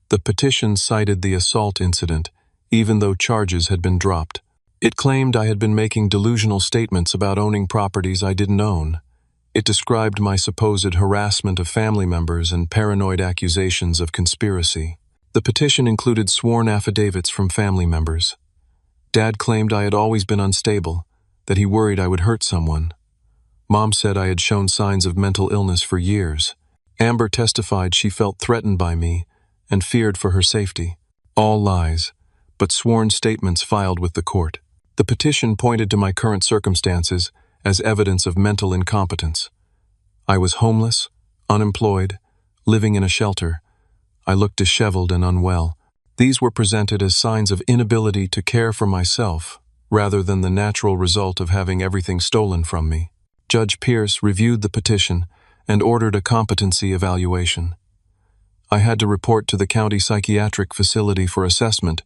The petition cited the assault incident, even though charges had been dropped. It claimed I had been making delusional statements about owning properties I didn't own. It described my supposed harassment of family members and paranoid accusations of conspiracy. The petition included sworn affidavits from family members. Dad claimed I had always been unstable, that he worried I would hurt someone. Mom said I had shown signs of mental illness for years. Amber testified she felt threatened by me and feared for her safety. All lies, but sworn statements filed with the court. The petition pointed to my current circumstances as evidence of mental incompetence. I was homeless, unemployed, living in a shelter. I looked disheveled and unwell. These were presented as signs of inability to care for myself, rather than the natural result of having everything stolen from me. Judge Pierce reviewed the petition and ordered a competency evaluation. I had to report to the county psychiatric facility for assessment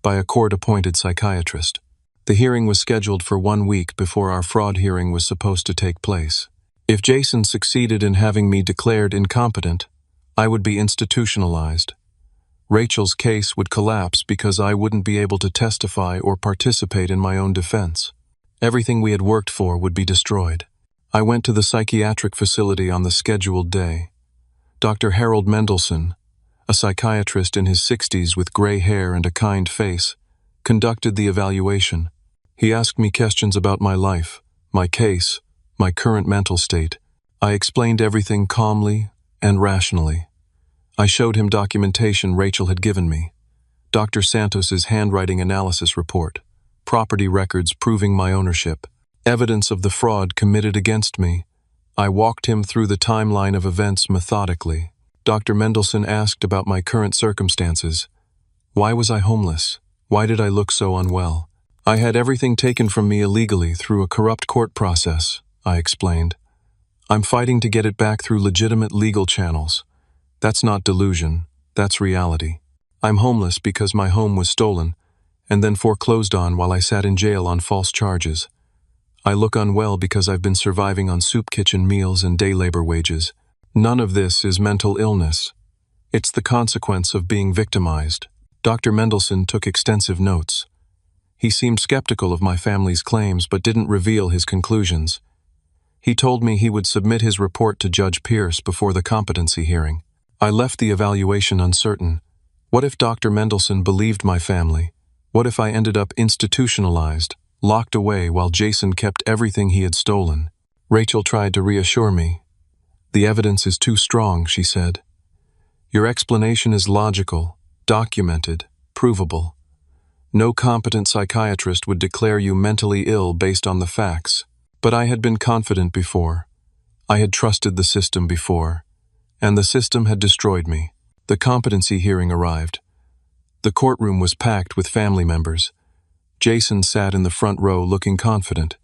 by a court-appointed psychiatrist. The hearing was scheduled for 1 week before our fraud hearing was supposed to take place. If Jason succeeded in having me declared incompetent, I would be institutionalized. Rachel's case would collapse because I wouldn't be able to testify or participate in my own defense. Everything we had worked for would be destroyed. I went to the psychiatric facility on the scheduled day. Dr. Harold Mendelson, a psychiatrist in his 60s with gray hair and a kind face, conducted the evaluation. He asked me questions about my life, my case, my current mental state. I explained everything calmly and rationally. I showed him documentation Rachel had given me. Dr. Santos's handwriting analysis report, property records proving my ownership, evidence of the fraud committed against me. I walked him through the timeline of events methodically. Dr. Mendelson asked about my current circumstances. Why was I homeless? Why did I look so unwell? I had everything taken from me illegally through a corrupt court process, I explained. I'm fighting to get it back through legitimate legal channels. That's not delusion, that's reality. I'm homeless because my home was stolen and then foreclosed on while I sat in jail on false charges. I look unwell because I've been surviving on soup kitchen meals and day labor wages. None of this is mental illness. It's the consequence of being victimized. Dr. Mendelson took extensive notes. He seemed skeptical of my family's claims but didn't reveal his conclusions. He told me he would submit his report to Judge Pierce before the competency hearing. I left the evaluation uncertain. What if Dr. Mendelson believed my family? What if I ended up institutionalized, locked away while Jason kept everything he had stolen? Rachel tried to reassure me. The evidence is too strong, she said. Your explanation is logical, documented, provable. No competent psychiatrist would declare you mentally ill based on the facts. But I had been confident before. I had trusted the system before. And the system had destroyed me. The competency hearing arrived. The courtroom was packed with family members. Jason sat in the front row looking confident.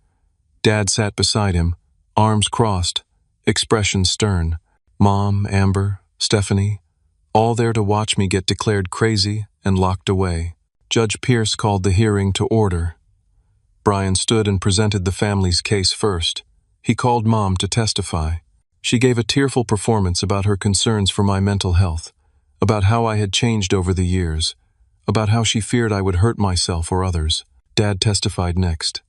Dad sat beside him, arms crossed, expression stern. Mom, Amber, Stephanie, all there to watch me get declared crazy and locked away. Judge Pierce called the hearing to order. Brian stood and presented the family's case first. He called Mom to testify. She gave a tearful performance about her concerns for my mental health, about how I had changed over the years, about how she feared I would hurt myself or others. Dad testified next.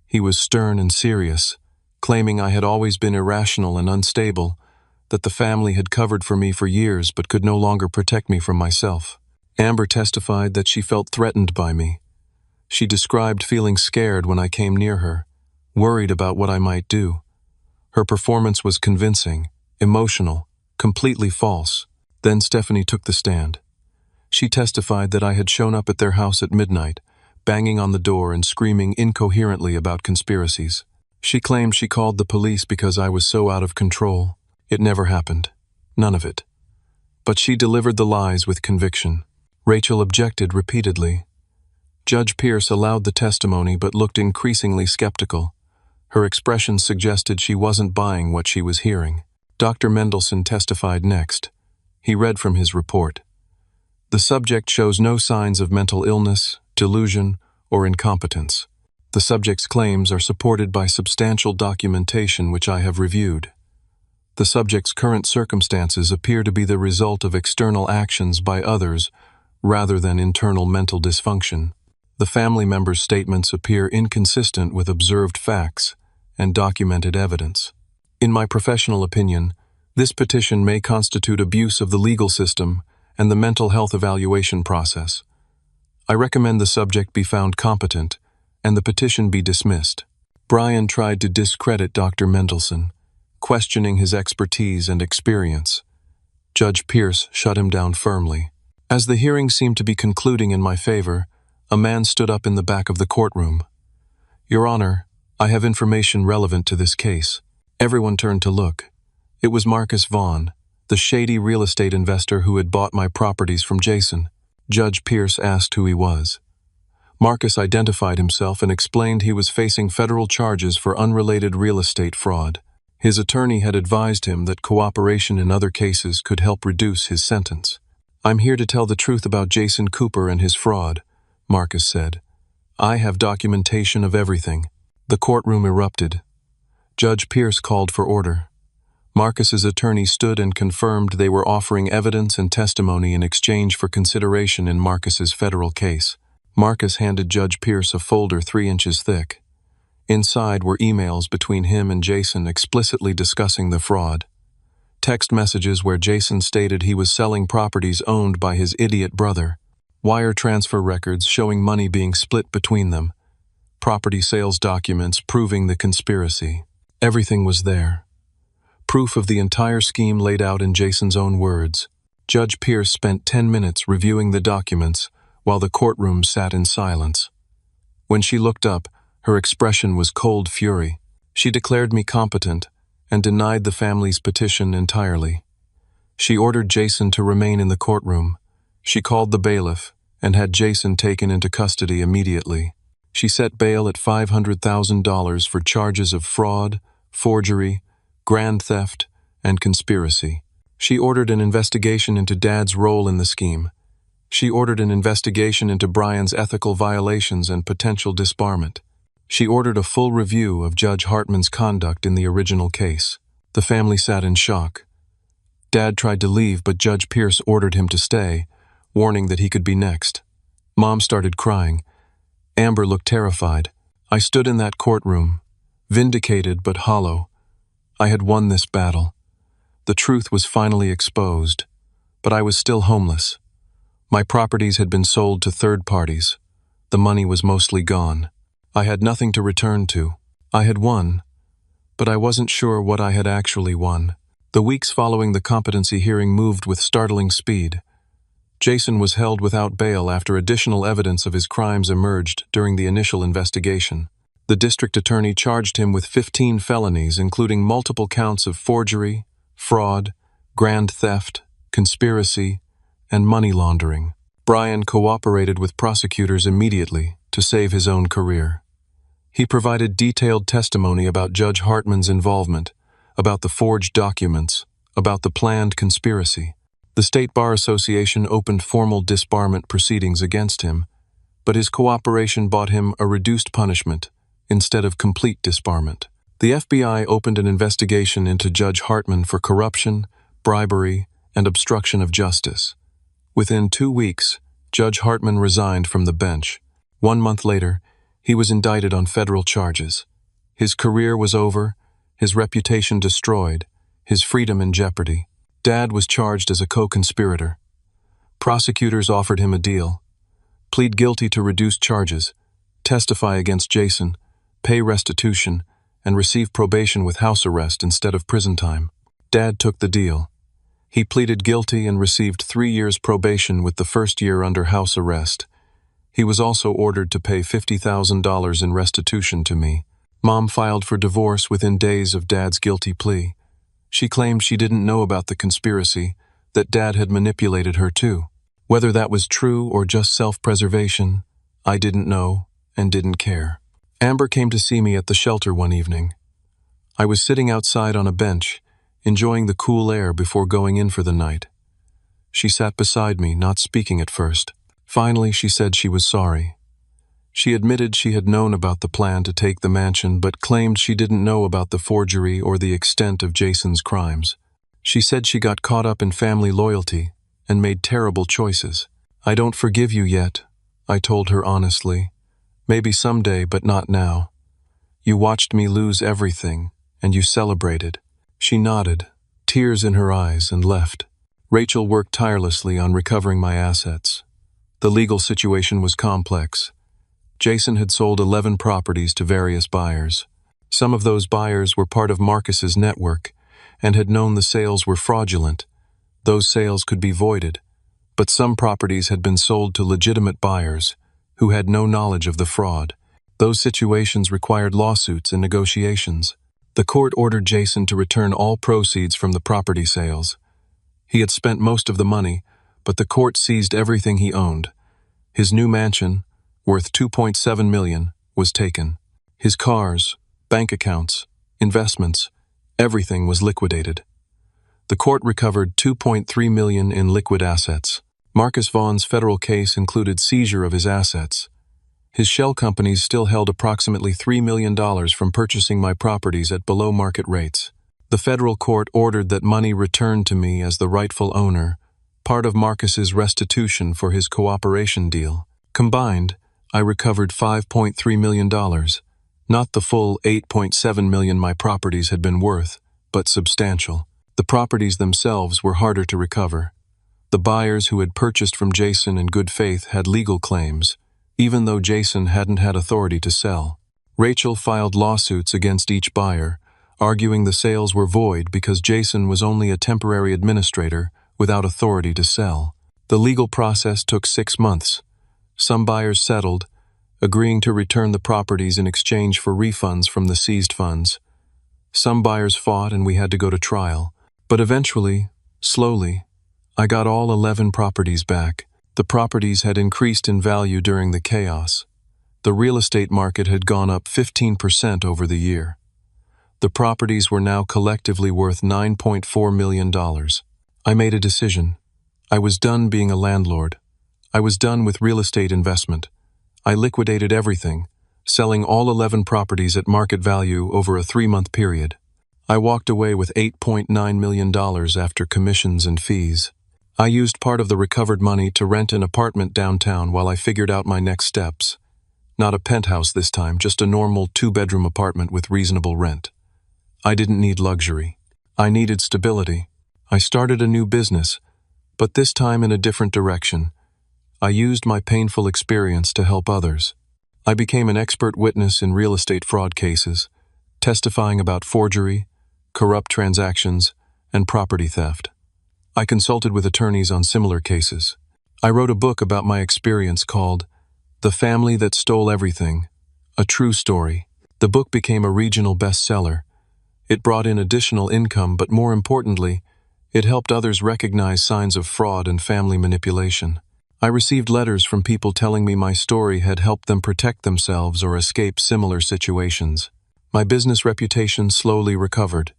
He was stern and serious, claiming I had always been irrational and unstable, that the family had covered for me for years but could no longer protect me from myself. Amber testified that she felt threatened by me. She described feeling scared when I came near her, worried about what I might do. Her performance was convincing, emotional, completely false. Then Stephanie took the stand. She testified that I had shown up at their house at midnight, banging on the door and screaming incoherently about conspiracies. She claimed she called the police because I was so out of control. It never happened. None of it. But she delivered the lies with conviction. Rachel objected repeatedly. Judge Pierce allowed the testimony but looked increasingly skeptical. Her expression suggested she wasn't buying what she was hearing. Dr. Mendelson testified next. He read from his report. The subject shows no signs of mental illness, delusion, or incompetence. The subject's claims are supported by substantial documentation which I have reviewed. The subject's current circumstances appear to be the result of external actions by others rather than internal mental dysfunction. The family members' statements appear inconsistent with observed facts and documented evidence. In my professional opinion, this petition may constitute abuse of the legal system and the mental health evaluation process. I recommend the subject be found competent and the petition be dismissed. Brian tried to discredit Dr. Mendelson, questioning his expertise and experience. Judge Pierce shut him down firmly. As the hearing seemed to be concluding in my favor, a man stood up in the back of the courtroom. "Your Honor, I have information relevant to this case." Everyone turned to look. It was Marcus Vaughn, the shady real estate investor who had bought my properties from Jason. Judge Pierce asked who he was. Marcus identified himself and explained he was facing federal charges for unrelated real estate fraud. His attorney had advised him that cooperation in other cases could help reduce his sentence. "I'm here to tell the truth about Jason Cooper and his fraud," Marcus said. "I have documentation of everything." The courtroom erupted. Judge Pierce called for order. Marcus's attorney stood and confirmed they were offering evidence and testimony in exchange for consideration in Marcus's federal case. Marcus handed Judge Pierce a folder 3 inches thick. Inside were emails between him and Jason explicitly discussing the fraud. Text messages where Jason stated he was selling properties owned by his idiot brother. Wire transfer records showing money being split between them. Property sales documents proving the conspiracy. Everything was there. Proof of the entire scheme laid out in Jason's own words. Judge Pierce spent 10 minutes reviewing the documents while the courtroom sat in silence. When she looked up, her expression was cold fury. She declared me competent and denied the family's petition entirely. She ordered Jason to remain in the courtroom. She called the bailiff and had Jason taken into custody immediately. She set bail at $500,000 for charges of fraud, forgery, grand theft, and conspiracy. She ordered an investigation into Dad's role in the scheme. She ordered an investigation into Brian's ethical violations and potential disbarment. She ordered a full review of Judge Hartman's conduct in the original case. The family sat in shock. Dad tried to leave, but Judge Pierce ordered him to stay, warning that he could be next. Mom started crying. Amber looked terrified. I stood in that courtroom, vindicated but hollow. I had won this battle. The truth was finally exposed, but I was still homeless. My properties had been sold to third parties. The money was mostly gone. I had nothing to return to. I had won, but I wasn't sure what I had actually won. The weeks following the competency hearing moved with startling speed. Jason was held without bail after additional evidence of his crimes emerged during the initial investigation. The district attorney charged him with 15 felonies, including multiple counts of forgery, fraud, grand theft, conspiracy, and money laundering. Brian cooperated with prosecutors immediately to save his own career. He provided detailed testimony about Judge Hartman's involvement, about the forged documents, about the planned conspiracy. The State Bar Association opened formal disbarment proceedings against him, but his cooperation bought him a reduced punishment instead of complete disbarment. The FBI opened an investigation into Judge Hartman for corruption, bribery, and obstruction of justice. Within 2 weeks, Judge Hartman resigned from the bench. 1 month later, he was indicted on federal charges. His career was over, his reputation destroyed, his freedom in jeopardy. Dad was charged as a co-conspirator. Prosecutors offered him a deal: plead guilty to reduced charges, testify against Jason, pay restitution, and receive probation with house arrest instead of prison time. Dad took the deal. He pleaded guilty and received 3 years probation with the first year under house arrest. He was also ordered to pay $50,000 in restitution to me. Mom filed for divorce within days of Dad's guilty plea. She claimed she didn't know about the conspiracy, that Dad had manipulated her too. Whether that was true or just self-preservation, I didn't know and didn't care. Amber came to see me at the shelter one evening. I was sitting outside on a bench, enjoying the cool air before going in for the night. She sat beside me, not speaking at first. Finally, she said she was sorry. She admitted she had known about the plan to take the mansion, but claimed she didn't know about the forgery or the extent of Jason's crimes. She said she got caught up in family loyalty and made terrible choices. "I don't forgive you yet," I told her honestly. "Maybe someday, but not now. You watched me lose everything, and you celebrated." She nodded, tears in her eyes, and left. Rachel worked tirelessly on recovering my assets. The legal situation was complex. Jason had sold 11 properties to various buyers. Some of those buyers were part of Marcus's network and had known the sales were fraudulent, Those sales could be voided, but some properties had been sold to legitimate buyers who had no knowledge of the fraud. Those situations required lawsuits and negotiations. The court ordered Jason to return all proceeds from the property sales. He had spent most of the money, but the court seized everything he owned. His new mansion, worth $2.7 million, was taken. His cars, bank accounts, investments, everything was liquidated. The court recovered $2.3 million in liquid assets. Marcus Vaughn's federal case included seizure of his assets. His shell companies still held approximately $3 million from purchasing my properties at below market rates. The federal court ordered that money returned to me as the rightful owner, part of Marcus's restitution for his cooperation deal. Combined, I recovered $5.3 million, not the full $8.7 million my properties had been worth, but substantial. The properties themselves were harder to recover. The buyers who had purchased from Jason in good faith had legal claims, even though Jason hadn't had authority to sell. Rachel filed lawsuits against each buyer, arguing the sales were void because Jason was only a temporary administrator without authority to sell. The legal process took 6 months. Some buyers settled, agreeing to return the properties in exchange for refunds from the seized funds. Some buyers fought and we had to go to trial. But eventually, slowly, I got all 11 properties back. The properties had increased in value during the chaos. The real estate market had gone up 15% over the year. The properties were now collectively worth $9.4 million. I made a decision. I was done being a landlord. I was done with real estate investment. I liquidated everything, selling all 11 properties at market value over a 3-month period. I walked away with $8.9 million after commissions and fees. I used part of the recovered money to rent an apartment downtown while I figured out my next steps. Not a penthouse this time, just a normal 2-bedroom apartment with reasonable rent. I didn't need luxury. I needed stability. I started a new business, but this time in a different direction. I used my painful experience to help others. I became an expert witness in real estate fraud cases, testifying about forgery, corrupt transactions, and property theft. I consulted with attorneys on similar cases. I wrote a book about my experience called The Family That Stole Everything, A True Story. The book became a regional bestseller. It brought in additional income, but more importantly, it helped others recognize signs of fraud and family manipulation. I received letters from people telling me my story had helped them protect themselves or escape similar situations. My business reputation slowly recovered.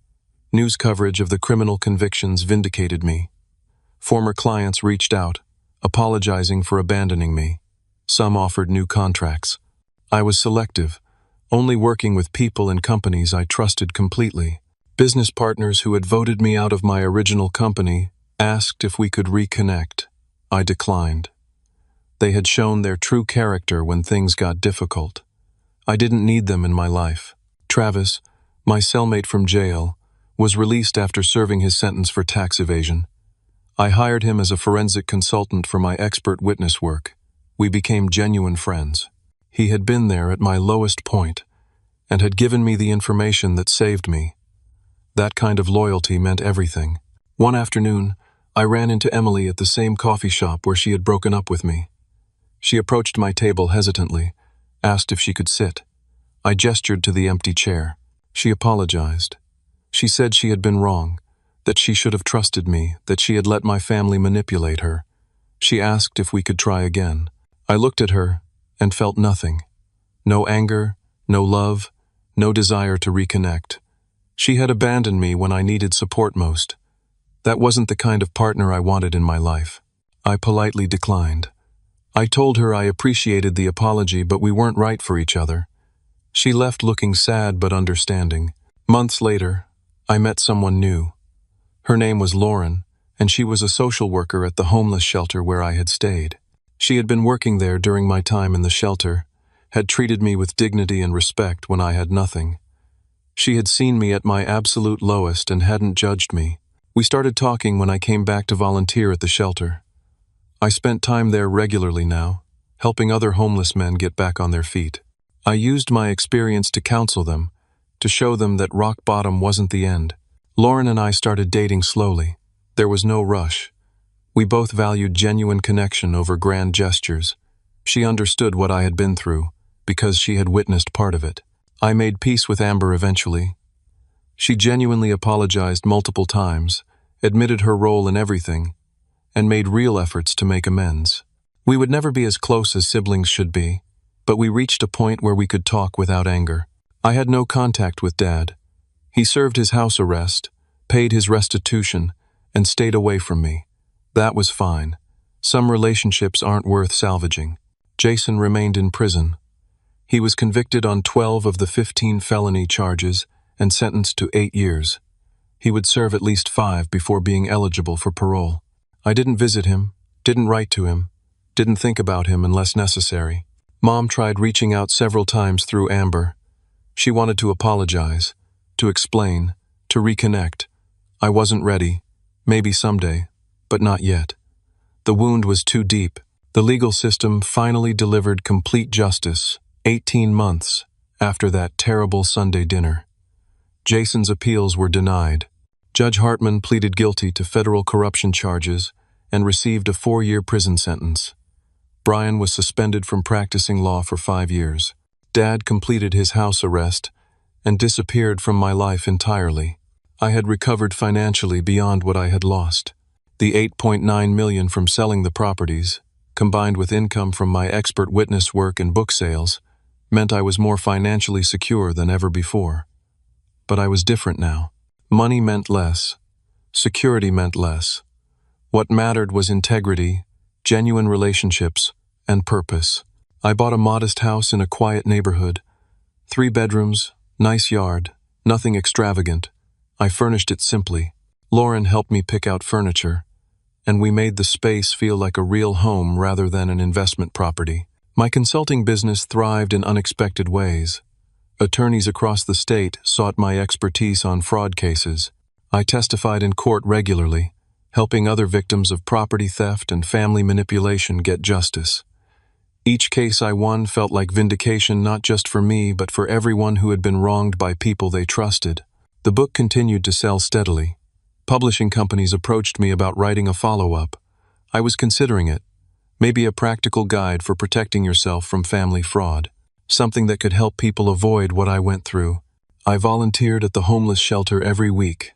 News coverage of the criminal convictions vindicated me. Former clients reached out, apologizing for abandoning me. Some offered new contracts. I was selective, only working with people and companies I trusted completely. Business partners who had voted me out of my original company asked if we could reconnect. I declined. They had shown their true character when things got difficult. I didn't need them in my life. Travis, my cellmate from jail, was released after serving his sentence for tax evasion. I hired him as a forensic consultant for my expert witness work. We became genuine friends. He had been there at my lowest point and had given me the information that saved me. That kind of loyalty meant everything. One afternoon, I ran into Emily at the same coffee shop where she had broken up with me. She approached my table hesitantly, asked if she could sit. I gestured to the empty chair. She apologized. She said she had been wrong, that she should have trusted me, that she had let my family manipulate her. She asked if we could try again. I looked at her and felt nothing. No anger, no love, no desire to reconnect. She had abandoned me when I needed support most. That wasn't the kind of partner I wanted in my life. I politely declined. I told her I appreciated the apology, but we weren't right for each other. She left looking sad but understanding. Months later, I met someone new. Her name was Lauren, and she was a social worker at the homeless shelter where I had stayed. She had been working there during my time in the shelter, had treated me with dignity and respect when I had nothing. She had seen me at my absolute lowest and hadn't judged me. We started talking when I came back to volunteer at the shelter. I spent time there regularly now, helping other homeless men get back on their feet. I used my experience to counsel them, to show them that rock bottom wasn't the end. Lauren and I started dating slowly. There was no rush. We both valued genuine connection over grand gestures. She understood what I had been through, because she had witnessed part of it. I made peace with Amber eventually. She genuinely apologized multiple times, admitted her role in everything, and made real efforts to make amends. We would never be as close as siblings should be, but we reached a point where we could talk without anger. I had no contact with Dad. He served his house arrest, paid his restitution, and stayed away from me. That was fine. Some relationships aren't worth salvaging. Jason remained in prison. He was convicted on 12 of the 15 felony charges and sentenced to 8 years. He would serve at least 5 before being eligible for parole. I didn't visit him, didn't write to him, didn't think about him unless necessary. Mom tried reaching out several times through Amber. She wanted to apologize, to explain, to reconnect. I wasn't ready, maybe someday, but not yet. The wound was too deep. The legal system finally delivered complete justice, 18 months after that terrible Sunday dinner. Jason's appeals were denied. Judge Hartman pleaded guilty to federal corruption charges and received a 4-year prison sentence. Brian was suspended from practicing law for 5 years. Dad completed his house arrest and disappeared from my life entirely. I had recovered financially beyond what I had lost. The $8.9 million from selling the properties, combined with income from my expert witness work and book sales, meant I was more financially secure than ever before. But I was different now. Money meant less. Security meant less. What mattered was integrity, genuine relationships, and purpose. I bought a modest house in a quiet neighborhood. 3 bedrooms, nice yard, nothing extravagant. I furnished it simply. Lauren helped me pick out furniture, and we made the space feel like a real home rather than an investment property. My consulting business thrived in unexpected ways. Attorneys across the state sought my expertise on fraud cases. I testified in court regularly, helping other victims of property theft and family manipulation get justice. Each case I won felt like vindication not just for me but for everyone who had been wronged by people they trusted. The book continued to sell steadily. Publishing companies approached me about writing a follow-up. I was considering it. Maybe a practical guide for protecting yourself from family fraud. Something that could help people avoid what I went through. I volunteered at the homeless shelter every week.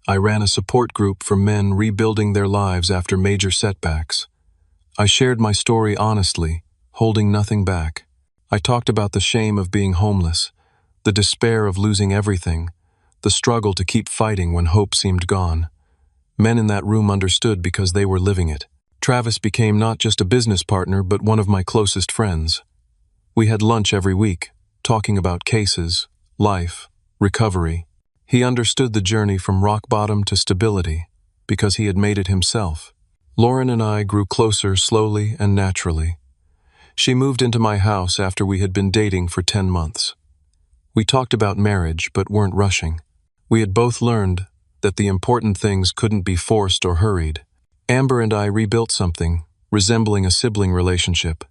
I ran a support group for men rebuilding their lives after major setbacks. I shared my story honestly, holding nothing back. I talked about the shame of being homeless, the despair of losing everything, the struggle to keep fighting when hope seemed gone. Men in that room understood because they were living it. Travis became not just a business partner but one of my closest friends. We had lunch every week, talking about cases, life, recovery. He understood the journey from rock bottom to stability, because he had made it himself. Lauren and I grew closer slowly and naturally. She moved into my house after we had been dating for 10 months. We talked about marriage but weren't rushing. We had both learned that the important things couldn't be forced or hurried. Amber and I rebuilt something, resembling a sibling relationship.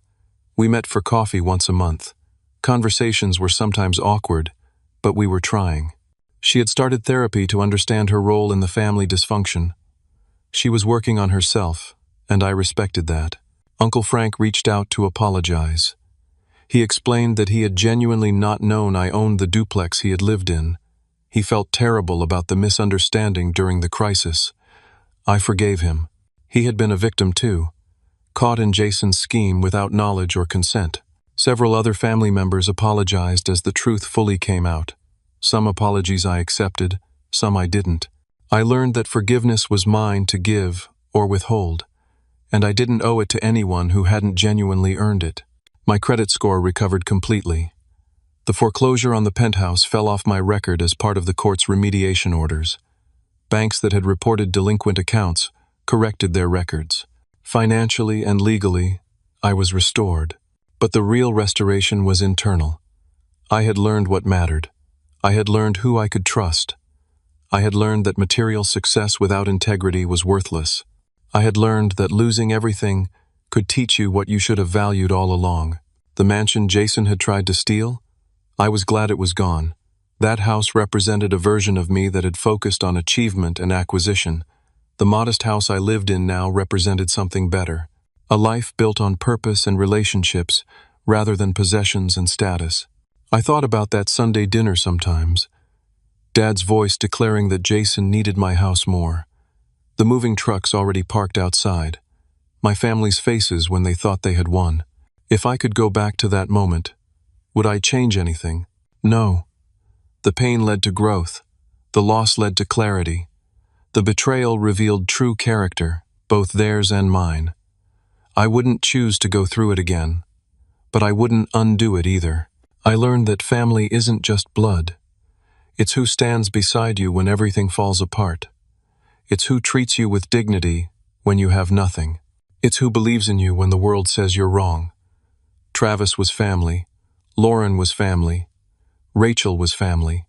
We met for coffee once a month. Conversations were sometimes awkward, but we were trying. She had started therapy to understand her role in the family dysfunction. She was working on herself, and I respected that. Uncle Frank reached out to apologize. He explained that he had genuinely not known I owned the duplex he had lived in. He felt terrible about the misunderstanding during the crisis. I forgave him. He had been a victim too, caught in Jason's scheme without knowledge or consent. Several other family members apologized as the truth fully came out. Some apologies I accepted, some I didn't. I learned that forgiveness was mine to give or withhold, and I didn't owe it to anyone who hadn't genuinely earned it. My credit score recovered completely. The foreclosure on the penthouse fell off my record as part of the court's remediation orders. Banks that had reported delinquent accounts corrected their records. Financially and legally, I was restored. But the real restoration was internal. I had learned what mattered. I had learned who I could trust. I had learned that material success without integrity was worthless. I had learned that losing everything could teach you what you should have valued all along. The mansion Jason had tried to steal? I was glad it was gone. That house represented a version of me that had focused on achievement and acquisition, The modest house I lived in now represented something better. A life built on purpose and relationships rather than possessions and status. I thought about that Sunday dinner sometimes. Dad's voice declaring that Jason needed my house more. The moving trucks already parked outside. My family's faces when they thought they had won. If I could go back to that moment, would I change anything? No. The pain led to growth. The loss led to clarity. The betrayal revealed true character, both theirs and mine. I wouldn't choose to go through it again, but I wouldn't undo it either. I learned that family isn't just blood. It's who stands beside you when everything falls apart. It's who treats you with dignity when you have nothing. It's who believes in you when the world says you're wrong. Travis was family. Lauren was family. Rachel was family.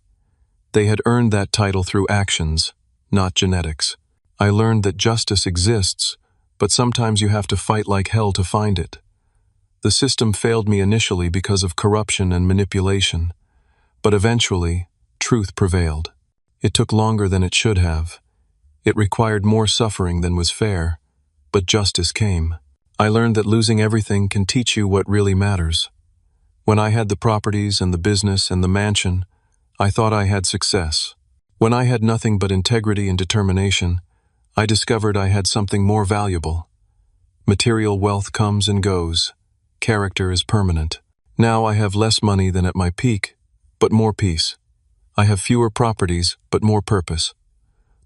They had earned that title through actions, not genetics. I learned that justice exists, but sometimes you have to fight like hell to find it. The system failed me initially because of corruption and manipulation, but eventually, truth prevailed. It took longer than it should have. It required more suffering than was fair, but justice came. I learned that losing everything can teach you what really matters. When I had the properties and the business and the mansion, I thought I had success. When I had nothing but integrity and determination, I discovered I had something more valuable. Material wealth comes and goes. Character is permanent. Now I have less money than at my peak, but more peace. I have fewer properties, but more purpose.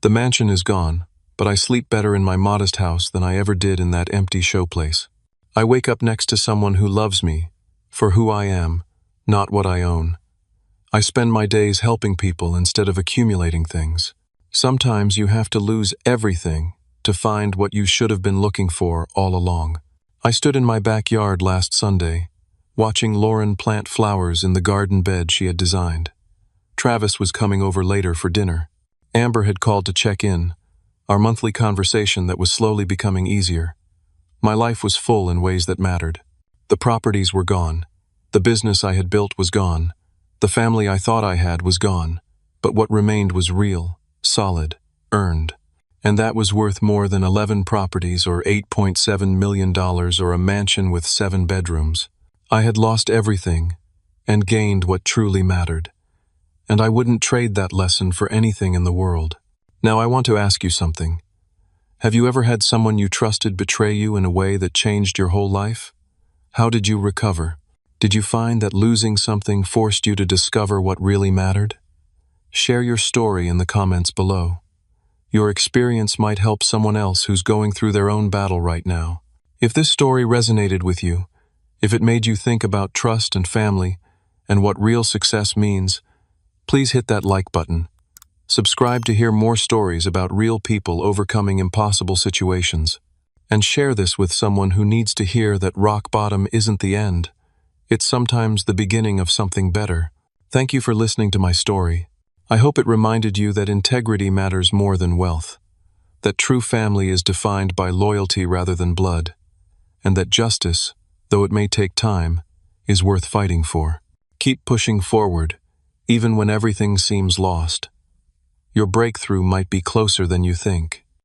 The mansion is gone, but I sleep better in my modest house than I ever did in that empty showplace. I wake up next to someone who loves me, for who I am, not what I own. I spend my days helping people instead of accumulating things. Sometimes you have to lose everything to find what you should have been looking for all along. I stood in my backyard last Sunday, watching Lauren plant flowers in the garden bed she had designed. Travis was coming over later for dinner. Amber had called to check in, our monthly conversation that was slowly becoming easier. My life was full in ways that mattered. The properties were gone. The business I had built was gone. The family I thought I had was gone. But what remained was real, solid, earned. And that was worth more than 11 properties or $8.7 million or a mansion with 7 bedrooms. I had lost everything and gained what truly mattered. And I wouldn't trade that lesson for anything in the world. Now I want to ask you something. Have you ever had someone you trusted betray you in a way that changed your whole life? How did you recover? Did you find that losing something forced you to discover what really mattered? Share your story in the comments below. Your experience might help someone else who's going through their own battle right now. If this story resonated with you, if it made you think about trust and family and what real success means, please hit that like button. Subscribe to hear more stories about real people overcoming impossible situations. And share this with someone who needs to hear that rock bottom isn't the end. It's sometimes the beginning of something better. Thank you for listening to my story. I hope it reminded you that integrity matters more than wealth, that true family is defined by loyalty rather than blood, and that justice, though it may take time, is worth fighting for. Keep pushing forward, even when everything seems lost. Your breakthrough might be closer than you think.